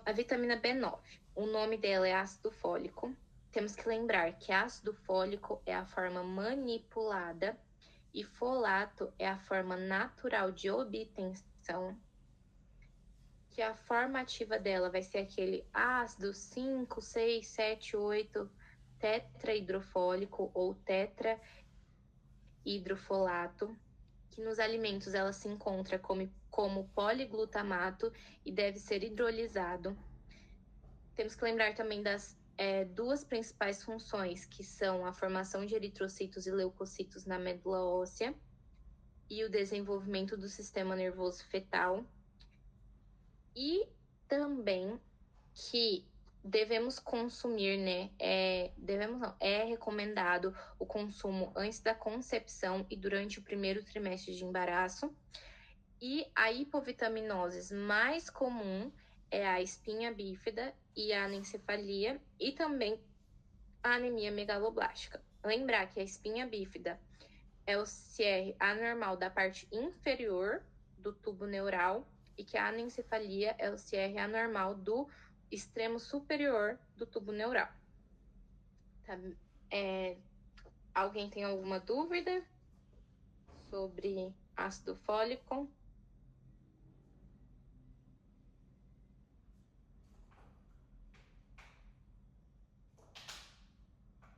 a vitamina B9, o nome dela é ácido fólico. Temos que lembrar que ácido fólico é a forma manipulada e folato é a forma natural de obtenção. Que a forma ativa dela vai ser aquele ácido 5, 6, 7, 8 tetrahidrofólico ou tetrahidrofolato, que nos alimentos ela se encontra como poliglutamato e deve ser hidrolisado. Temos que lembrar também das duas principais funções, que são a formação de eritrocitos e leucocitos na medula óssea e o desenvolvimento do sistema nervoso fetal. E também que devemos consumir, né? É recomendado o consumo antes da concepção e durante o primeiro trimestre de embaraço. E a hipovitaminose mais comum é a espinha bífida e a anencefalia e também a anemia megaloblástica. Lembrar que a espinha bífida é o CR anormal da parte inferior do tubo neural e que a anencefalia é o CR anormal do extremo superior do tubo neural. Tá? Alguém tem alguma dúvida sobre ácido fólico?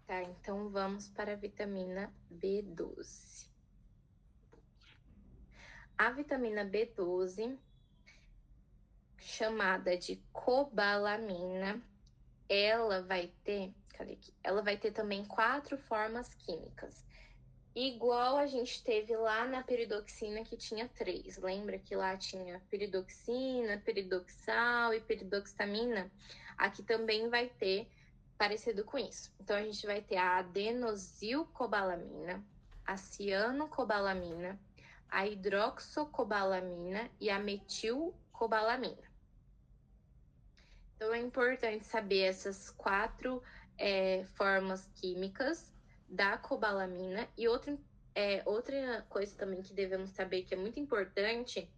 Tá, então vamos para a vitamina B12. A vitamina B12, chamada de cobalamina, ela vai ter também 4 formas químicas. Igual a gente teve lá na peridoxina, que tinha 3. Lembra que lá tinha peridoxina, peridoxal e peridoxamina? Aqui também vai ter parecido com isso. Então, a gente vai ter a adenosilcobalamina, a cianocobalamina, a hidroxocobalamina e a metilcobalamina. Então, é importante saber essas 4 formas químicas da cobalamina. E outra coisa também que devemos saber, que é muito importante,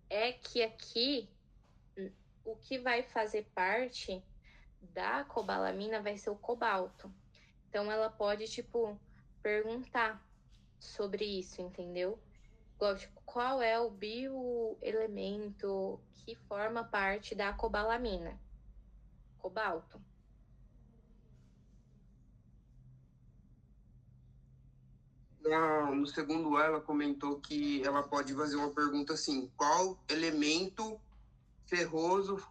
é que aqui o que vai fazer parte da cobalamina vai ser o cobalto. Então, ela pode, perguntar sobre isso, entendeu? Igual, tipo, qual é o bioelemento que forma parte da cobalamina? Cobalto. No segundo ela comentou que ela pode fazer uma pergunta assim: qual elemento ferroso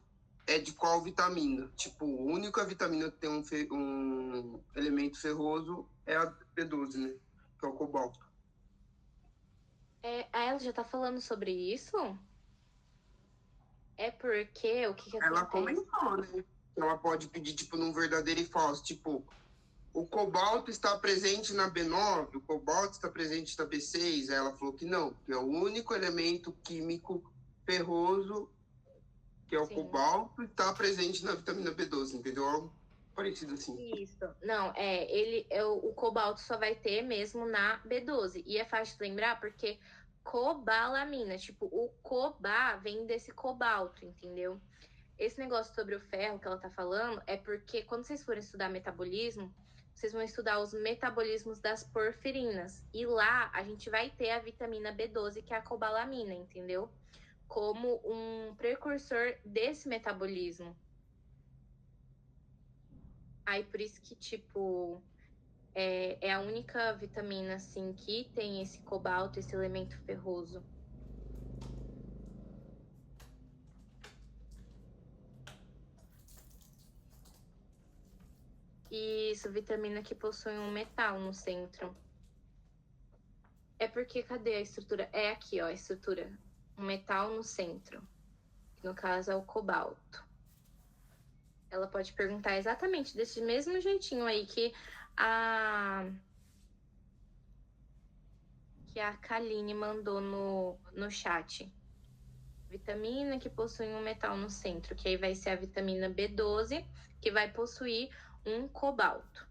é de qual vitamina? Tipo, a única vitamina que tem um elemento ferroso é a B12, né? Que é o cobalto. Ela já tá falando sobre isso? É porque o que Ela acontece? comentou, né? Que ela pode pedir, tipo, num verdadeiro e falso. Tipo, o cobalto está presente na B9, o cobalto está presente na B6. Aí ela falou que não, que é o único elemento químico ferroso, que é o Sim. cobalto, está presente na vitamina B12, entendeu? Algo parecido assim. Isso. Não, o cobalto só vai ter mesmo na B12. E é fácil de lembrar porque cobalamina, tipo, o cobá vem desse cobalto, entendeu? Esse negócio sobre o ferro que ela tá falando é porque quando vocês forem estudar metabolismo, vocês vão estudar os metabolismos das porfirinas. E lá a gente vai ter a vitamina B12, que é a cobalamina, entendeu? Como um precursor desse metabolismo. Aí por isso que, tipo, é a única vitamina, assim, que tem esse cobalto, esse elemento ferroso. Isso, vitamina que possui um metal no centro. É porque, cadê a estrutura? É aqui, ó, a estrutura. Um metal no centro. Que no caso é o cobalto. Ela pode perguntar exatamente desse mesmo jeitinho aí que a Kaline mandou no chat. Vitamina que possui um metal no centro, que aí vai ser a vitamina B12, que vai possuir um cobalto.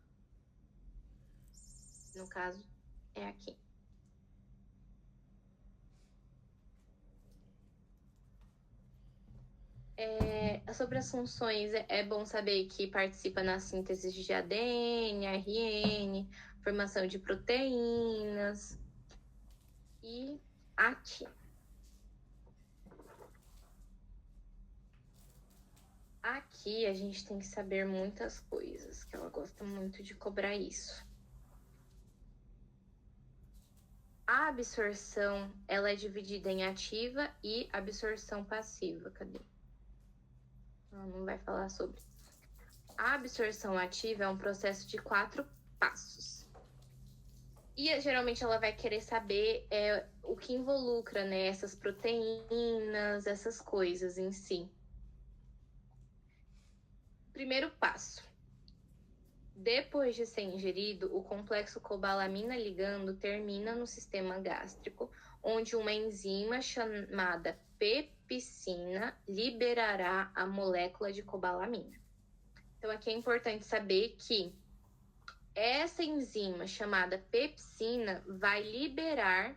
No caso, é aqui. Sobre as funções, é bom saber que participa na síntese de ADN, RN, formação de proteínas. E aqui. Aqui a gente tem que saber muitas coisas, que ela gosta muito de cobrar isso. A absorção, ela é dividida em ativa e absorção passiva. Cadê? Não vai falar sobre. A absorção ativa é um processo de 4 passos. E geralmente ela vai querer saber o que involucra, né, essas proteínas, essas coisas em si. Primeiro passo. Depois de ser ingerido, o complexo cobalamina ligando termina no sistema gástrico, onde uma enzima chamada pepsina liberará a molécula de cobalamina. Então, aqui é importante saber que essa enzima chamada pepsina vai liberar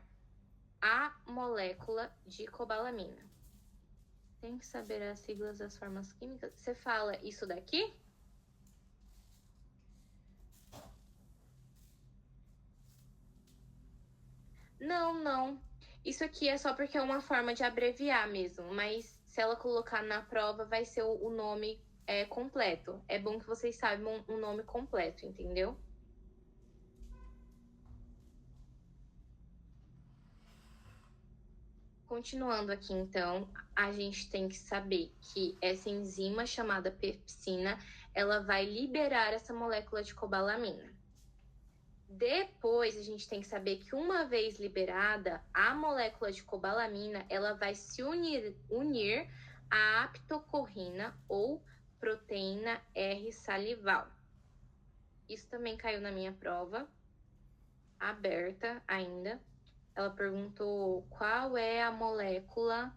a molécula de cobalamina. Tem que saber as siglas das formas químicas. Você fala isso daqui? Não. Isso aqui é só porque é uma forma de abreviar mesmo, mas se ela colocar na prova vai ser o nome completo. É bom que vocês saibam o nome completo, entendeu? Continuando aqui, então, a gente tem que saber que essa enzima chamada pepsina, ela vai liberar essa molécula de cobalamina. Depois, a gente tem que saber que uma vez liberada, a molécula de cobalamina, ela vai se unir à aptocorrina ou proteína R salival. Isso também caiu na minha prova, aberta ainda. Ela perguntou qual é a molécula...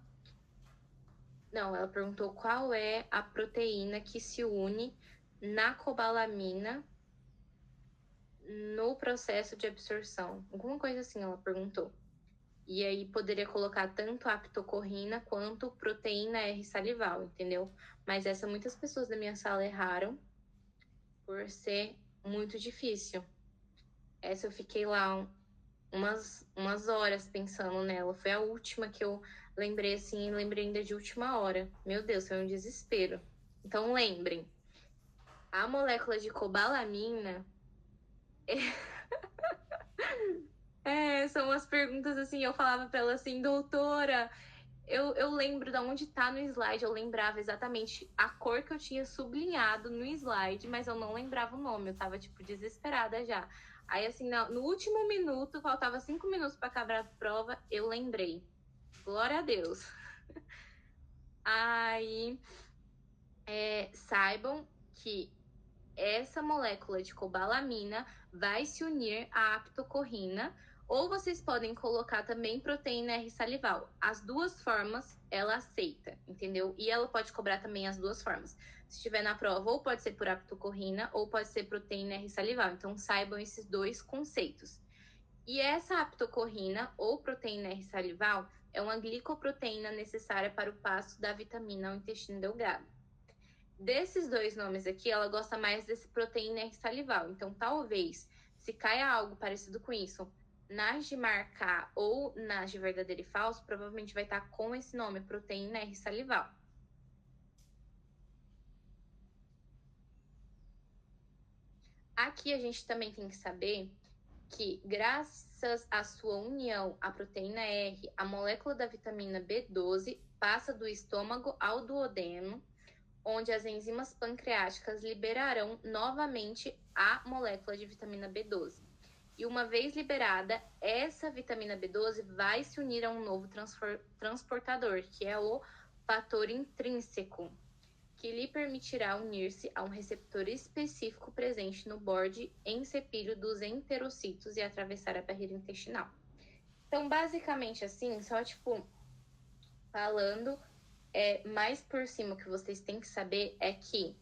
Não, ela perguntou qual é a proteína que se une na cobalamina no processo de absorção. Alguma coisa assim ela perguntou. E aí poderia colocar tanto a aptocorrina quanto proteína R salival, entendeu? Mas essa muitas pessoas da minha sala erraram por ser muito difícil. Essa eu fiquei lá umas horas pensando nela. Foi a última que eu lembrei, assim, lembrei ainda de última hora. Meu Deus, foi um desespero. Então, lembrem, a molécula de cobalamina são umas perguntas assim, eu falava pra ela assim, doutora, eu lembro de onde tá no slide, eu lembrava exatamente a cor que eu tinha sublinhado no slide, mas eu não lembrava o nome, eu tava, tipo, desesperada já. Aí, assim, no último minuto, faltava 5 minutos pra acabar a prova, eu lembrei. Glória a Deus. Aí, saibam que essa molécula de cobalamina vai se unir à aptocorrina, ou vocês podem colocar também proteína R salival. As duas formas ela aceita, entendeu? E ela pode cobrar também as duas formas. Se estiver na prova, ou pode ser por aptocorrina, ou pode ser proteína R salival. Então, saibam esses dois conceitos. E essa aptocorrina, ou proteína R salival, é uma glicoproteína necessária para o passo da vitamina ao intestino delgado. Desses dois nomes aqui, ela gosta mais desse proteína R salival. Então, talvez, se caia algo parecido com isso, nas de marcar ou nas de verdadeiro e falso, provavelmente vai estar com esse nome, proteína R salival. Aqui a gente também tem que saber que, graças à sua união à proteína R, a molécula da vitamina B12 passa do estômago ao duodeno, onde as enzimas pancreáticas liberarão novamente a molécula de vitamina B12. E uma vez liberada, essa vitamina B12 vai se unir a um novo transportador, que é o fator intrínseco, que lhe permitirá unir-se a um receptor específico presente no borde ensepíleo dos enterocitos e atravessar a barreira intestinal. Então, basicamente assim, só falando mais por cima, o que vocês têm que saber é que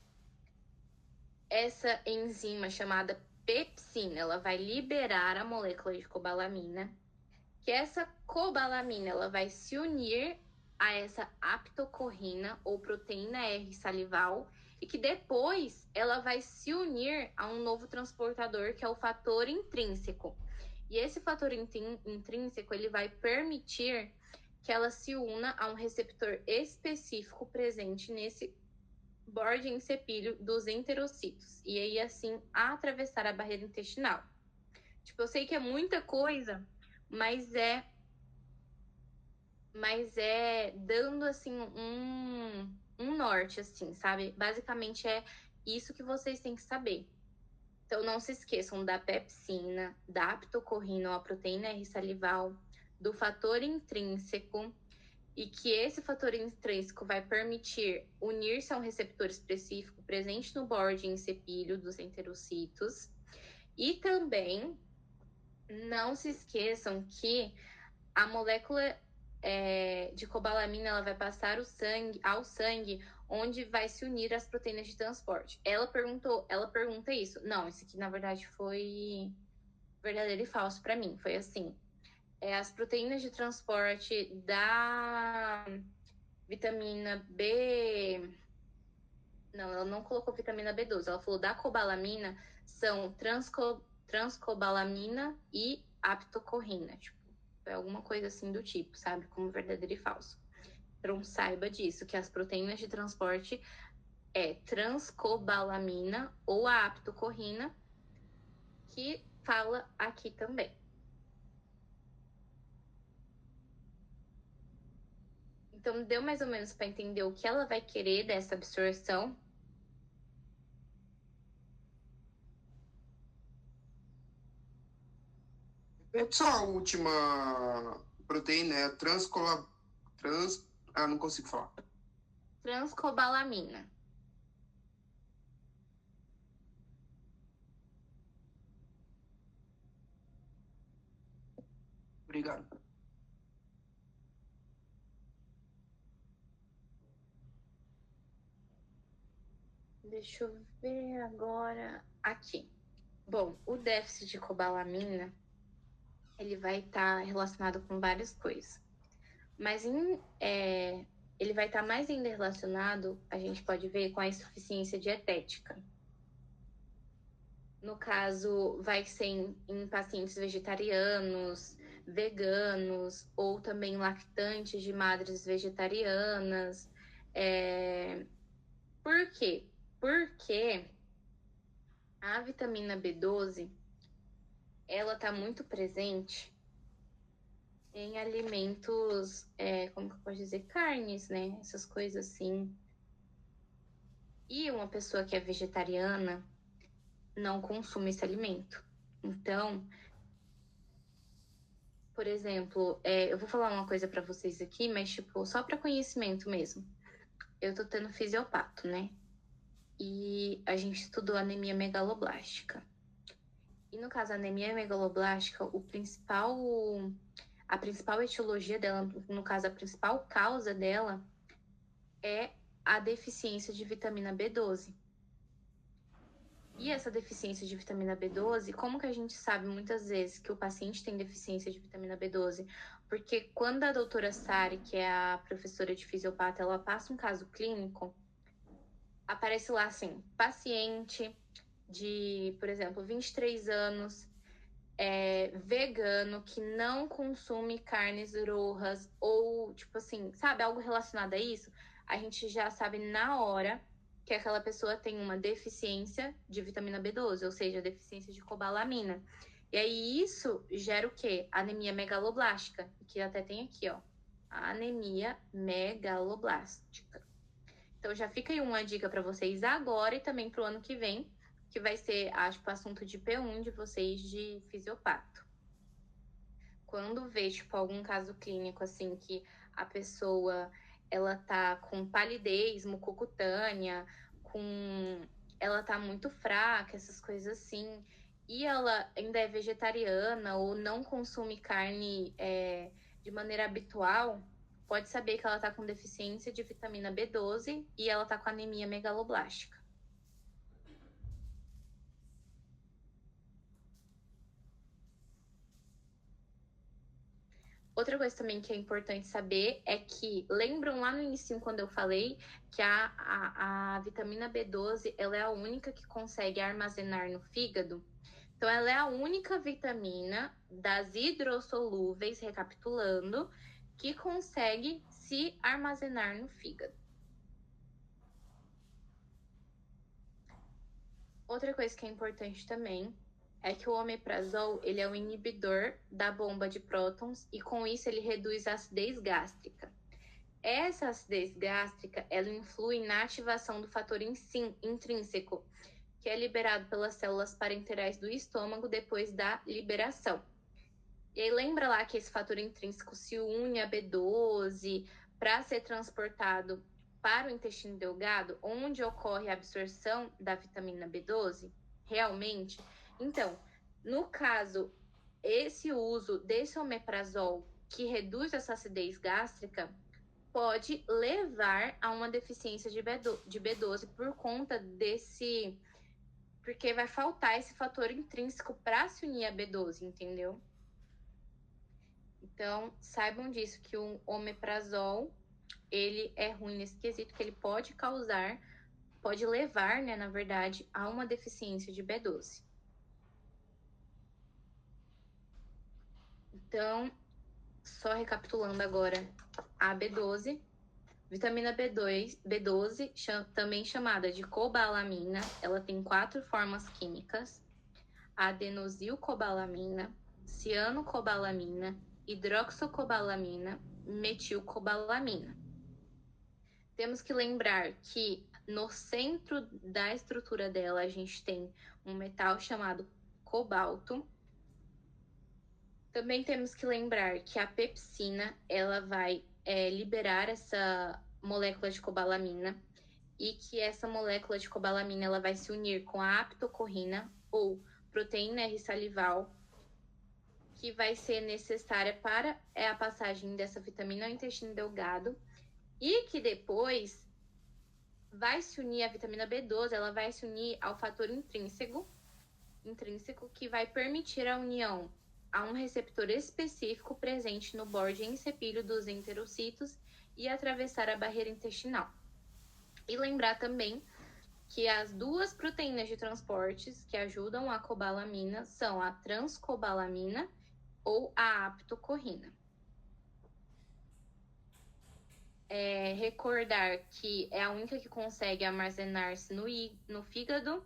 essa enzima chamada pepsina, ela vai liberar a molécula de cobalamina, que essa cobalamina, ela vai se unir a essa aptocorrina, ou proteína R salival, e que depois ela vai se unir a um novo transportador, que é o fator intrínseco. E esse fator intrínseco, ele vai permitir que ela se una a um receptor específico presente nesse borde ensepíleo dos enterocitos. E aí, assim, atravessar a barreira intestinal. Eu sei que é muita coisa, mas é dando, assim, um norte, assim, sabe? Basicamente é isso que vocês têm que saber. Então, não se esqueçam da pepsina, da aptocorrina, ou a proteína R salival, do fator intrínseco, e que esse fator intrínseco vai permitir unir-se a um receptor específico presente no borde ensepíleo dos enterocitos. E também não se esqueçam que a molécula de cobalamina, ela vai passar ao sangue, onde vai se unir às proteínas de transporte. Ela pergunta isso. Não, isso aqui na verdade foi verdadeiro e falso para mim. Foi assim: as proteínas de transporte da vitamina B... Não, ela não colocou vitamina B12. Ela falou da cobalamina são transcobalamina e aptocorrina. É alguma coisa assim do tipo, sabe? Como verdadeiro e falso. Então, saiba disso, que as proteínas de transporte é transcobalamina ou a aptocorrina, que fala aqui também. Então, deu mais ou menos para entender o que ela vai querer dessa absorção? Só a última proteína é não consigo falar. Transcobalamina. Obrigado. Deixa eu ver agora aqui. Bom, o déficit de cobalamina, ele vai estar relacionado com várias coisas. Mas ele vai estar mais ainda relacionado, a gente pode ver, com a insuficiência dietética. No caso, vai ser em pacientes vegetarianos, veganos, ou também lactantes de madres vegetarianas. Por quê? Porque a vitamina B12, ela tá muito presente em alimentos, como que eu posso dizer? Carnes, né? Essas coisas assim. E uma pessoa que é vegetariana não consome esse alimento. Então, por exemplo, eu vou falar uma coisa pra vocês aqui, mas tipo, só pra conhecimento mesmo. Eu tô tendo fisiopato, né? E a gente estudou anemia megaloblástica. E no caso, a anemia megaloblástica, a principal etiologia dela, no caso, a principal causa dela é a deficiência de vitamina B12. E essa deficiência de vitamina B12, como que a gente sabe muitas vezes que o paciente tem deficiência de vitamina B12? Porque quando a doutora Sari, que é a professora de fisiopata, ela passa um caso clínico, aparece lá assim, paciente de, por exemplo, 23 anos, vegano, que não consome carnes rojas, ou tipo assim, sabe, algo relacionado a isso, a gente já sabe na hora que aquela pessoa tem uma deficiência de vitamina B12, ou seja, deficiência de cobalamina. E aí isso gera o quê? Anemia megaloblástica, que até tem aqui, ó, a anemia megaloblástica. Então já fica aí uma dica para vocês agora e também pro ano que vem, que vai ser, acho, o assunto de P1 de vocês de fisiopato. Quando vê, tipo, algum caso clínico, assim, que a pessoa, ela tá com palidez mucocutânea, ela tá muito fraca, essas coisas assim, e ela ainda é vegetariana ou não consome carne de maneira habitual, pode saber que ela tá com deficiência de vitamina B12 e ela tá com anemia megaloblástica. Outra coisa também que é importante saber é que, lembram lá no início quando eu falei que a vitamina B12, ela é a única que consegue armazenar no fígado? Então, ela é a única vitamina das hidrossolúveis, recapitulando, que consegue se armazenar no fígado. Outra coisa que é importante também é que o omeprazol, ele é um inibidor da bomba de prótons e com isso ele reduz a acidez gástrica. Essa acidez gástrica, ela influi na ativação do fator intrínseco, que é liberado pelas células parenterais do estômago depois da liberação. E aí lembra lá que esse fator intrínseco se une a B12 para ser transportado para o intestino delgado, onde ocorre a absorção da vitamina B12, realmente. Então, no caso, esse uso desse omeprazol que reduz essa acidez gástrica pode levar a uma deficiência de B12 por conta desse... Porque vai faltar esse fator intrínseco para se unir a B12, entendeu? Então, saibam disso, que o omeprazol, ele é ruim nesse quesito, que ele pode levar, né, na verdade, a uma deficiência de B12. Então, só recapitulando agora, a B12, vitamina B12, também chamada de cobalamina, ela tem 4 formas químicas: adenosilcobalamina, cianocobalamina, hidroxocobalamina, metilcobalamina. Temos que lembrar que no centro da estrutura dela a gente tem um metal chamado cobalto. Também temos que lembrar que a pepsina, ela vai liberar essa molécula de cobalamina e que essa molécula de cobalamina ela vai se unir com a aptocorrina ou proteína R salival, que vai ser necessária para a passagem dessa vitamina ao intestino delgado, e que depois vai se unir a vitamina B12, ela vai se unir ao fator intrínseco que vai permitir a união a um receptor específico presente no borde ensepíleo dos enterocitos e atravessar a barreira intestinal. E lembrar também que as duas proteínas de transportes que ajudam a cobalamina são a transcobalamina ou a aptocorrina. Recordar que é a única que consegue armazenar-se no fígado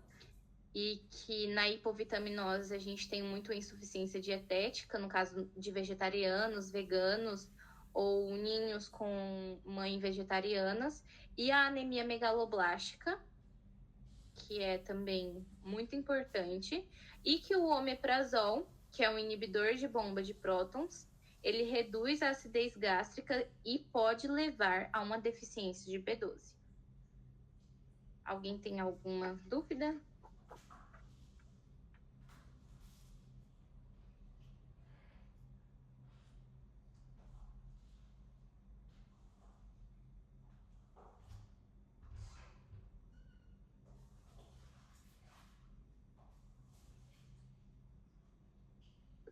e que na hipovitaminose a gente tem muito insuficiência dietética, no caso de vegetarianos, veganos ou ninhos com mãe vegetarianas, e a anemia megaloblástica, que é também muito importante, e que o omeprazol, que é um inibidor de bomba de prótons, ele reduz a acidez gástrica e pode levar a uma deficiência de B12. Alguém tem alguma dúvida?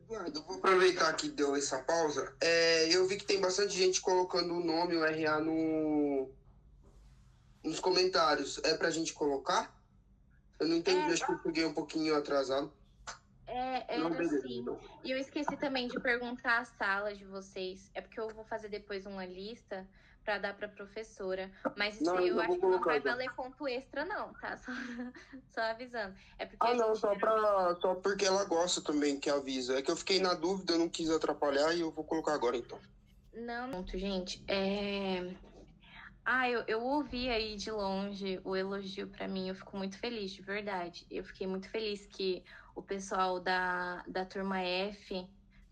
Eduardo, eu vou aproveitar que deu essa pausa. Eu vi que tem bastante gente colocando o nome, o RA nos comentários. É pra gente colocar? Eu não entendi, acho que eu peguei um pouquinho atrasado. Não, beleza, Sim. então. E eu esqueci também de perguntar a sala de vocês. É porque eu vou fazer depois uma lista para dar para professora. Mas isso Não, aí eu eu já acho vou que não colocar vai já. valer ponto extra, não, tá? Só avisando. É porque a Não, gente só porque ela gosta também que avisa. É que eu fiquei na dúvida, eu não quis atrapalhar e eu vou colocar agora então. Não, gente. Eu ouvi aí de longe o elogio para mim. Eu fico muito feliz, de verdade. Eu fiquei muito feliz que o pessoal da turma F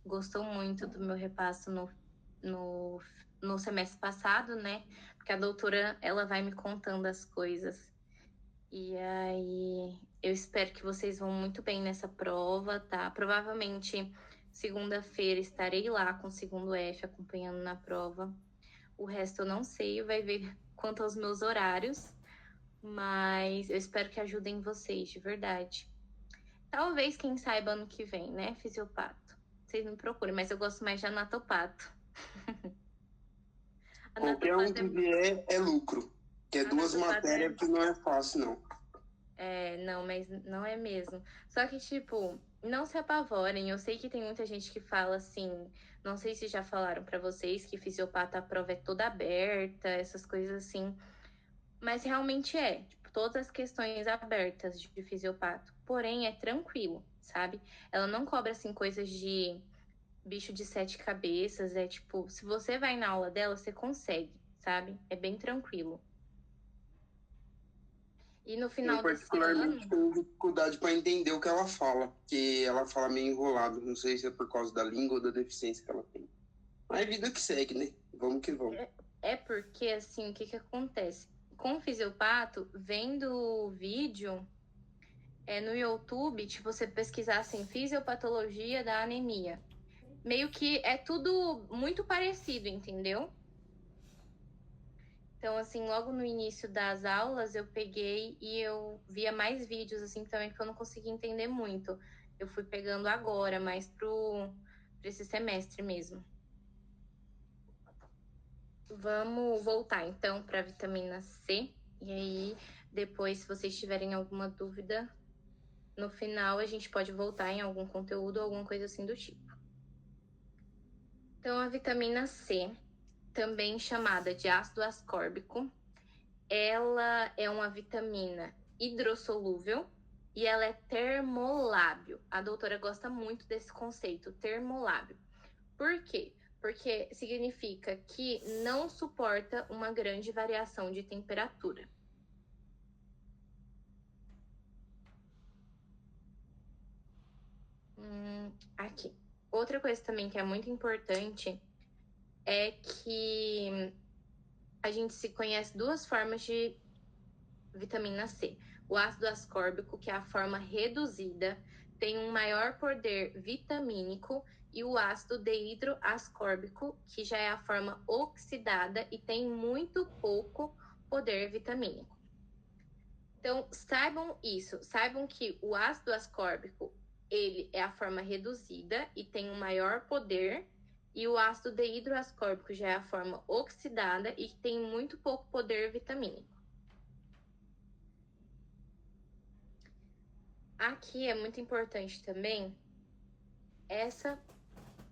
gostou muito do meu repasso no semestre passado, né? Porque a doutora, ela vai me contando as coisas. E aí, eu espero que vocês vão muito bem nessa prova, tá? Provavelmente, segunda-feira, estarei lá com o segundo F acompanhando na prova. O resto eu não sei, vai ver quanto aos meus horários, mas eu espero que ajudem vocês, de verdade. Talvez, quem saiba, ano que vem, né, fisiopato? Vocês me procurem, mas eu gosto mais de anatopato. Qualquer um que vier é lucro. Que é duas Anatopato matérias que não é fácil, não. Não, mas não é mesmo. Só que, tipo, não se apavorem. Eu sei que tem muita gente que fala assim, não sei se já falaram pra vocês que fisiopata a prova é toda aberta, essas coisas assim. Mas realmente tipo, todas as questões abertas de fisiopato. Porém, é tranquilo, sabe? Ela não cobra, assim, coisas de bicho de 7 cabeças. É tipo, se você vai na aula dela, você consegue, sabe? É bem tranquilo. E no Eu final desse particularmente ano... tenho dificuldade para entender o que ela fala, porque ela fala meio enrolado. Não sei se é por causa da língua ou da deficiência que ela tem. Mas é vida que segue, né? Vamos que vamos. Porque, assim, o que acontece? Com o fisiopato, vendo o vídeo no YouTube, tipo, você pesquisar, assim, fisiopatologia da anemia. Meio que é tudo muito parecido, entendeu? Então, assim, logo no início das aulas, eu peguei e eu via mais vídeos, assim, também, que eu não conseguia entender muito. Eu fui pegando agora, mais pra esse semestre mesmo. Vamos voltar, então, para a vitamina C. E aí, depois, se vocês tiverem alguma dúvida, no final a gente pode voltar em algum conteúdo ou alguma coisa assim do tipo. Então, a vitamina C, também chamada de ácido ascórbico, ela é uma vitamina hidrossolúvel e ela é termolábil. A doutora gosta muito desse conceito, termolábil. Por quê? Porque significa que não suporta uma grande variação de temperatura. Aqui. Outra coisa também que é muito importante é que a gente se conhece duas formas de vitamina C. O ácido ascórbico, que é a forma reduzida, tem um maior poder vitamínico, e o ácido deidroascórbico, que já é a forma oxidada e tem muito pouco poder vitamínico. Então, saibam isso, saibam que o ácido ascórbico, ele é a forma reduzida e tem um maior poder, e o ácido deidroascórbico já é a forma oxidada e tem muito pouco poder vitamínico. Aqui é muito importante também essa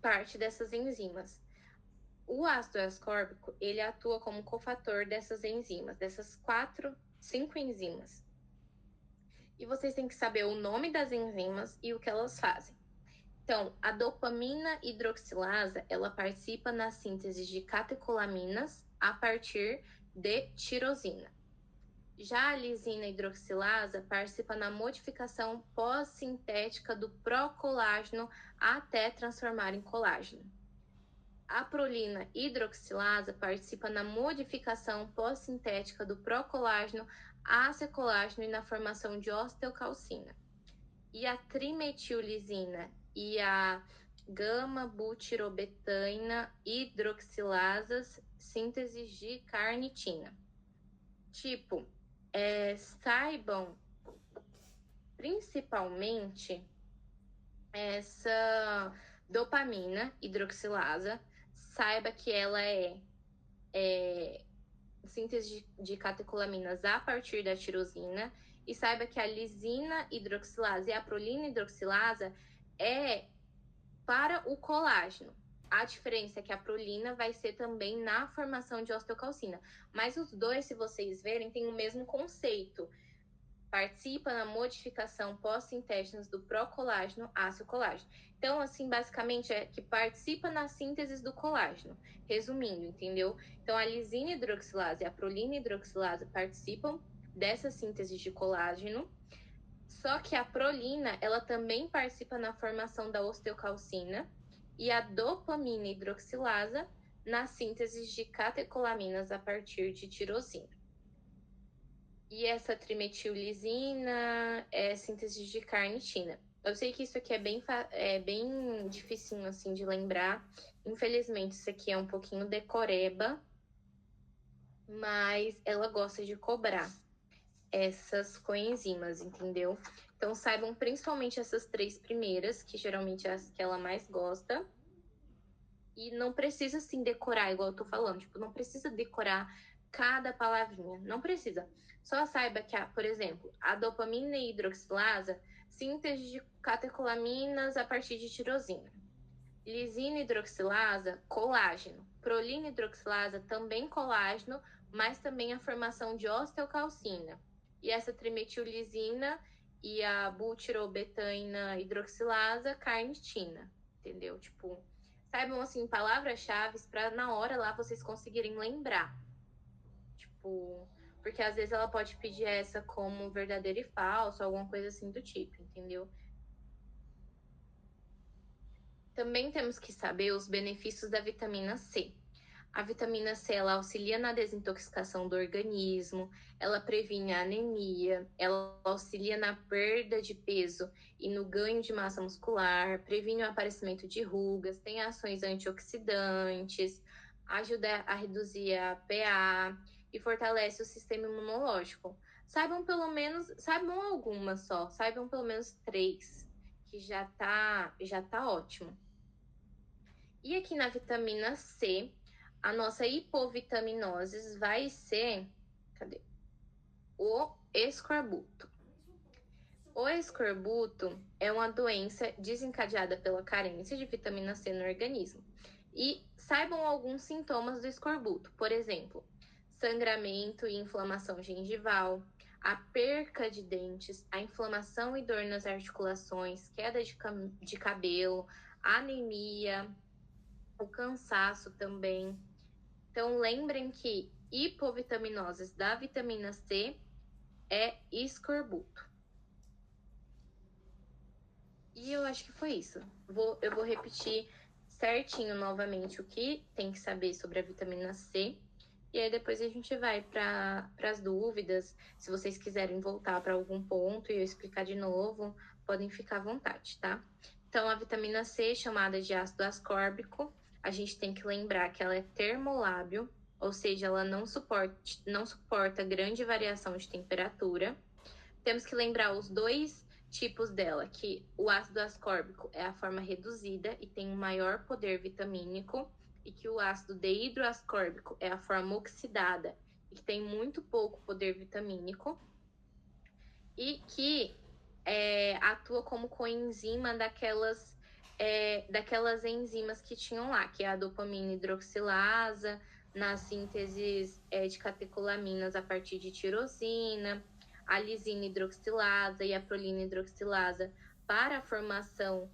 parte dessas enzimas. O ácido ascórbico, ele atua como cofator dessas enzimas, dessas 5 enzimas. E vocês têm que saber o nome das enzimas e o que elas fazem. Então, a dopamina hidroxilasa, ela participa na síntese de catecolaminas a partir de tirosina. Já a lisina hidroxilasa participa na modificação pós-sintética do procolágeno até transformar em colágeno. A prolina hidroxilasa participa na modificação pós-sintética do procolágeno a acecolágeno e na formação de osteocalcina. E a trimetillisina e a gama-butirobetaina hidroxilasas, síntese de carnitina. Tipo, saibam principalmente essa dopamina hidroxilasa, saiba que ela é síntese de catecolaminas a partir da tirosina, e saiba que a lisina hidroxilasa e a prolina hidroxilasa é para o colágeno. A diferença é que a prolina vai ser também na formação de osteocalcina. Mas os dois, se vocês verem, têm o mesmo conceito. Participa na modificação pós-sintéticas do procolágeno ácido colágeno. Então, assim, basicamente é que participa na síntese do colágeno. Resumindo, entendeu? Então, a lisina hidroxilasa e a prolina hidroxilasa participam dessa síntese de colágeno. Só que a prolina, ela também participa na formação da osteocalcina e a dopamina hidroxilasa na síntese de catecolaminas a partir de tirosina. E essa trimetillisina é síntese de carnitina. Eu sei que isso aqui é bem dificinho assim de lembrar. Infelizmente, isso aqui é um pouquinho decoreba, mas ela gosta de cobrar essas coenzimas, entendeu? Então, saibam principalmente essas 3 primeiras, que geralmente é as que ela mais gosta. E não precisa, assim, decorar, igual eu tô falando. Tipo, não precisa decorar cada palavrinha. Não precisa. Só saiba que, por exemplo, a dopamina hidroxilasa, síntese de catecolaminas a partir de tirosina. Lisina hidroxilasa, colágeno. Prolina hidroxilasa, também colágeno, mas também a formação de osteocalcina. E essa trimetillisina e a butirobetaina hidroxilasa, carnitina. Entendeu? Tipo, saibam, assim, palavras-chave para na hora lá vocês conseguirem lembrar. Tipo, porque às vezes ela pode pedir essa como verdadeiro e falso, alguma coisa assim do tipo, entendeu? Também temos que saber os benefícios da vitamina C. A vitamina C, ela auxilia na desintoxicação do organismo, ela previne a anemia, ela auxilia na perda de peso e no ganho de massa muscular, previne o aparecimento de rugas, tem ações antioxidantes, ajuda a reduzir a PA e fortalece o sistema imunológico. Saibam algumas só, saibam pelo menos 3, que já tá ótimo. E aqui na vitamina C, a nossa hipovitaminose vai ser, o escorbuto. O escorbuto é uma doença desencadeada pela carência de vitamina C no organismo. E saibam alguns sintomas do escorbuto, por exemplo, sangramento e inflamação gengival, a perca de dentes, a inflamação e dor nas articulações, queda de cabelo, anemia, o cansaço também. Então, lembrem que hipovitaminoses da vitamina C é escorbuto. E eu acho que foi isso. Eu vou repetir certinho novamente o que tem que saber sobre a vitamina C. E aí depois a gente vai para as dúvidas. Se vocês quiserem voltar para algum ponto e eu explicar de novo, podem ficar à vontade, tá? Então, a vitamina C, chamada de ácido ascórbico, a gente tem que lembrar que ela é termolábil, ou seja, ela não suporta grande variação de temperatura. Temos que lembrar os 2 tipos dela, que o ácido ascórbico é a forma reduzida e tem um maior poder vitamínico, e que o ácido dehidroascórbico é a forma oxidada e que tem muito pouco poder vitamínico, e que atua como coenzima daquelas enzimas que tinham lá, que é a dopamina hidroxilasa, nas sínteses de catecolaminas a partir de tirosina, a lisina hidroxilasa e a prolina hidroxilasa para a formação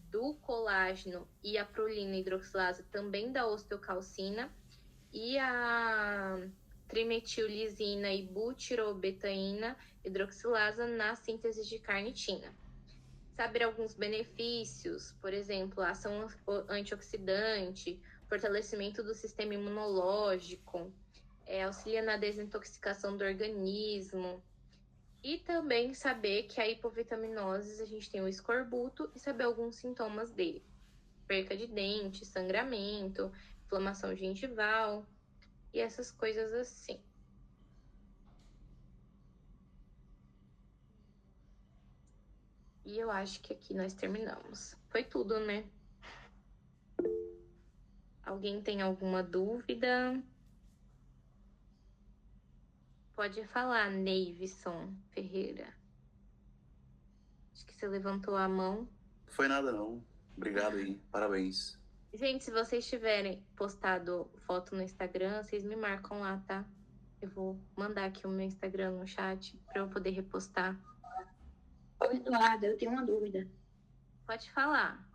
do colágeno, e a prolina hidroxilasa também da osteocalcina, e a trimetillisina e butirobetaína hidroxilasa na síntese de carnitina. Saber alguns benefícios, por exemplo, ação antioxidante, fortalecimento do sistema imunológico, auxilia na desintoxicação do organismo. E também saber que a hipovitaminose, a gente tem o escorbuto, e saber alguns sintomas dele. Perca de dente, sangramento, inflamação gengival e essas coisas assim. E eu acho que aqui nós terminamos. Foi tudo, né? Alguém tem alguma dúvida? Pode falar, Neivison Ferreira. Acho que você levantou a mão. Foi nada não. Obrigado aí. Parabéns. Gente, se vocês tiverem postado foto no Instagram, vocês me marcam lá, tá? Eu vou mandar aqui o meu Instagram no chat para eu poder repostar. Ô, Eduardo, eu tenho uma dúvida. Pode falar.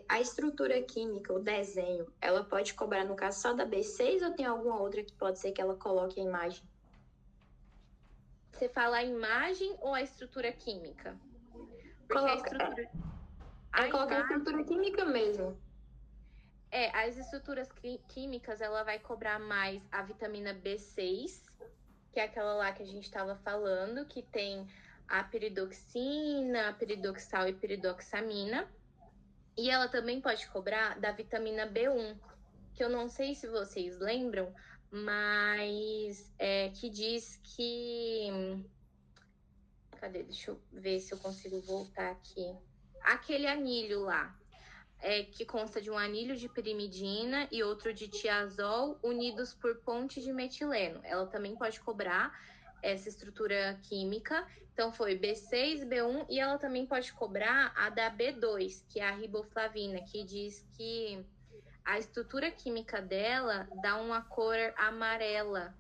A estrutura química, o desenho, ela pode cobrar, no caso, só da B6 ou tem alguma outra que pode ser que ela coloque a imagem? Você fala a imagem ou a estrutura química? Porque Coloca a estrutura química mesmo. As estruturas químicas, ela vai cobrar mais a vitamina B6, que é aquela lá que a gente estava falando, que tem a piridoxina, a piridoxal e piridoxamina. E ela também pode cobrar da vitamina B1, que eu não sei se vocês lembram, mas que diz que... Cadê? Deixa eu ver se eu consigo voltar aqui. Aquele anilho lá, que consta de um anilho de pirimidina e outro de tiazol unidos por ponte de metileno. Ela também pode cobrar essa estrutura química. Então foi B6, B1, e ela também pode cobrar a da B2, que é a riboflavina, que diz que a estrutura química dela dá uma cor amarela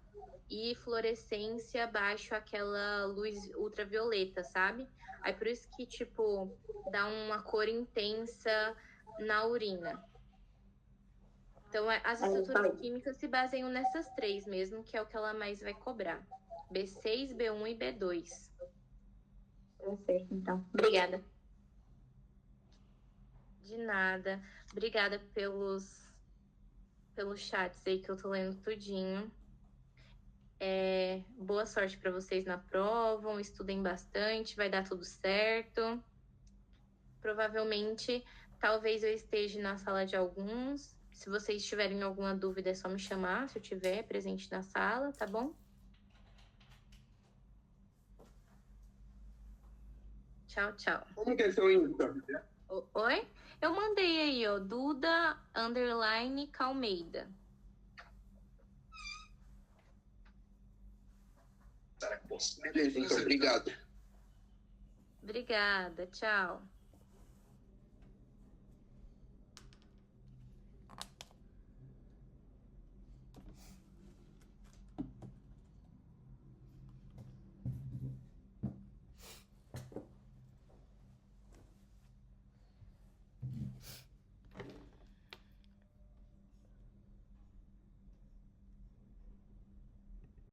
e fluorescência abaixo aquela luz ultravioleta, sabe? Aí por isso que, tipo, dá uma cor intensa na urina. Então, as estruturas químicas se baseiam nessas três mesmo, que é o que ela mais vai cobrar. B6, B1 e B2. Perfeito, então. Obrigada. De nada. Obrigada pelos chats aí que eu tô lendo tudinho. Boa sorte para vocês na prova, estudem bastante, vai dar tudo certo. Provavelmente, talvez eu esteja na sala de alguns. Se vocês tiverem alguma dúvida, é só me chamar, se eu tiver presente na sala, tá bom? Tchau, tchau. Como que é seu Insta? Oi? Eu mandei aí, ó, Duda_Calmeida. Beleza, então, obrigado. Obrigada, tchau.